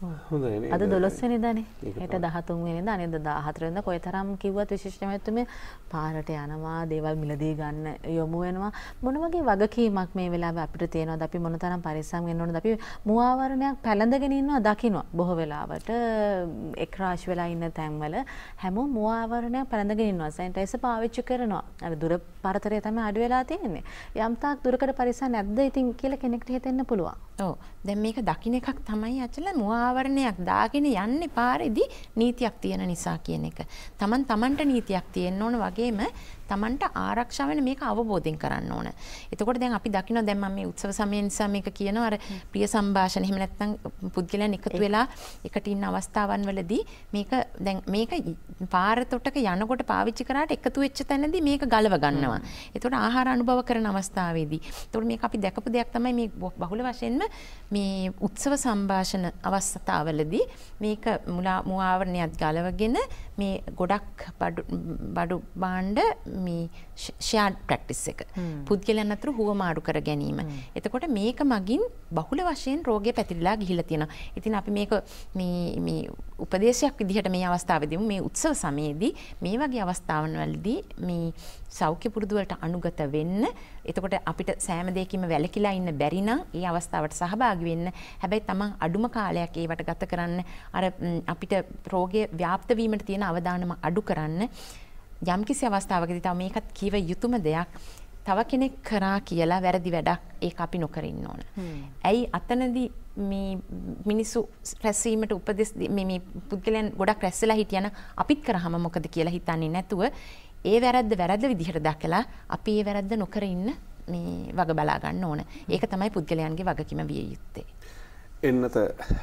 හොඳයි අද 12 වෙනිදානේ. හෙට 13 වෙනිදා අනිත් 14 වෙනිදා කොයිතරම් කිව්වත් විශේෂ නැමැතුමේ පාරට යනවා, දේවල් මිලදී ගන්න යොමු වෙනවා. මොන වගේ වගකීමක් මේ වෙලාවේ අපිට තියෙනවද? අපි මොනතරම් පරිස්සම් වෙන්න ඕනද? අපි මුවාවරණයක් පැලඳගෙන ඉන්නවා දකින්න. බොහෝ වෙලාවට එක් රාශි වෙලා ඉන්න තැන්වල හැමෝම මුවාවරණයක් පැලඳගෙන ඉන්නවා. සැනිටයිසර් පාවිච්චි කරනවා. අර දුර පරතරය තමයි අඩු වෙලා තියෙන්නේ. යම් තාක් දුරකට පරිස්සම් නැද්ද ඉතින් කියලා කෙනෙක්ට හිතෙන්න පුළුවන්. ඔව්. දැන් මේක දකින්න එකක් තමයි අචල මුවාවරණයක් දාගෙන යන්නේ පාරේදී නීතියක් තියෙන නිසා කියන එක. තමන්ට නීතියක් තියෙන්න ඕන වගේම තමන්ට ආරක්ෂා වෙන මේක අවබෝධයෙන් කරන්න ඕන. එතකොට දැන් අපි දකින්න දැන් මම මේ උත්සව සමය නිසා මේක කියනවා අර ප්‍රිය සංഭാෂණ එහෙම නැත්නම් පුද්ගලයන් එකතු වෙලා එකට ඉන්න අවස්ථාවන් වලදී මේක දැන් මේක පාර තොටක යනකොට පාවිච්චි කරාට එකතු වෙච්ච තැනදී මේක ගලව ගන්නවා. එතකොට ආහාර අනුභව කරන අවස්ථාවේදී. එතකොට මේක අපි දැකපු දෙයක් තමයි මේ බහුල වශයෙන්ම මේ උත්සව සංഭാෂණ අවස්ථාවලදී මේක මුවාවරණයත් ගලවගෙන මේ ගොඩක් බඩු භාණ්ඩ මේ ෂෙයාර්ඩ් ප්‍රැක්ටිස් එක. පුද්ගලයන් අතර හුවමාරු කර ගැනීම. එතකොට මේක මගින් බහුල වශයෙන් රෝගය පැතිරිලා ගිහිලා තියෙනවා. ඉතින් අපි මේක මේ උපදේශයක් විදිහට මේ අවස්ථාවේදී මේ උත්සව සමයේදී මේ වගේ අවස්ථාවන් වලදී මේ සෞඛ්‍ය පුරුදු වලට අනුගත වෙන්න. එතකොට අපිට සෑම දෙයකින්ම වැළකීලා ඉන්න බැරි නම් ඒ අවස්ථාවට සහභාගී වෙන්න. හැබැයි තමන් අඩුම කාලයක් ඒවට ගත කරන්න අර අපිට රෝගය ව්‍යාප්ත වීමට තියෙන අවදානම අඩු කරන්න යම්කිසි අවස්ථාවකදී තව මේකත් කීව යුතුම දෙයක් තව කෙනෙක් කරා කියලා වැරදි වැඩක් ඒක අපි නොකර ඉන්න ඕන. ඇයි අතනදී මේ මිනිස්සු රැස්වීමට උපදෙස් මේ පුද්ගලයන් ගොඩක් රැස්ලා හිටියන අපිත් කරාම මොකද කියලා හිතන්නේ නැතුව ඒ වැරද්ද විදිහට දැකලා අපි ඒ වැරද්ද නොකර ඉන්න මේ වග බලා ගන්න ඕන. ඒක තමයි පුද්ගලයන්ගේ වගකීම විය යුත්තේ. එන්නත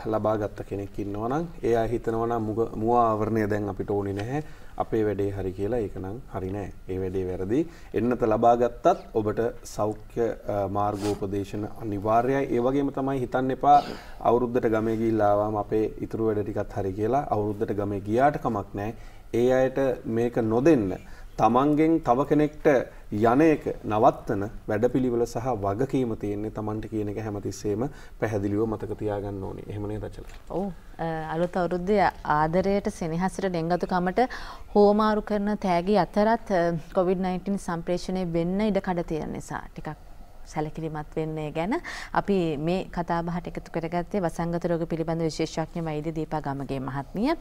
ලබා ගත්ත කෙනෙක් ඉන්නවා නම් එයා හිතනවා නම් මුවා ආවරණය දැන් අපිට ඕනේ නැහැ. අපේ වැඩේ හරි කියලා ඒක නම් හරි නෑ. ඒ වැඩේ වැරදි. එන්නත ලබා ගත්තත් ඔබට සෞඛ්‍ය මාර්ගෝපදේශන අනිවාර්යයි. ඒ වගේම තමයි හිතන්න එපා අවුරුද්දට ගමේ ගිහිල්ලා ආවම අපේ ඉතුරු වැඩ ටිකත් හරි කියලා. අවුරුද්දට ගමේ ගියාට කමක් නෑ. ඒ අයට මේක නොදෙන්න තමන්ගෙන් තව කෙනෙක්ට යන එක නවත්තන වැඩපිළිවෙල සහ වගකීම තියෙන්නේ තමන්ට කියන එක හැමතිස්සෙම පැහැදිලිව මතක තියාගන්න ඕනේ. එහෙම නේද අචල? ඔව්. අලුත් අවුරුද්දේ ආදරයට සෙනෙහසට ඩෙංගතුකමට හෝමාරු කරන තෑගි අතරත් COVID-19 සම්ප්‍රේෂණය වෙන්න ඉඩ කඩ තියෙන නිසා ටිකක් සැලකිලිමත් වෙන්නේ ගැන අපි මේ කතා බහට එකතු කරගත්තේ වසංගත රෝග පිළිබඳ විශේෂඥ වෛද්‍ය දීපා ගමගේ මහත්මිය.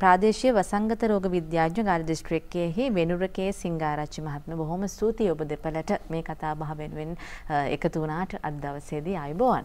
ප්‍රාදේශීය වසංගත රෝග විද්‍යාඥ ගාල්ල දිස්ත්‍රික්කයේ වෙනුරකේ සිංගාරච්චි මහත්මිය බොහොම ස්තුතියි ඔබ දෙපළට මේ කතා බහ වෙනුවෙන් එකතු වුණාට අද දවසේදී ආයුබෝවන්.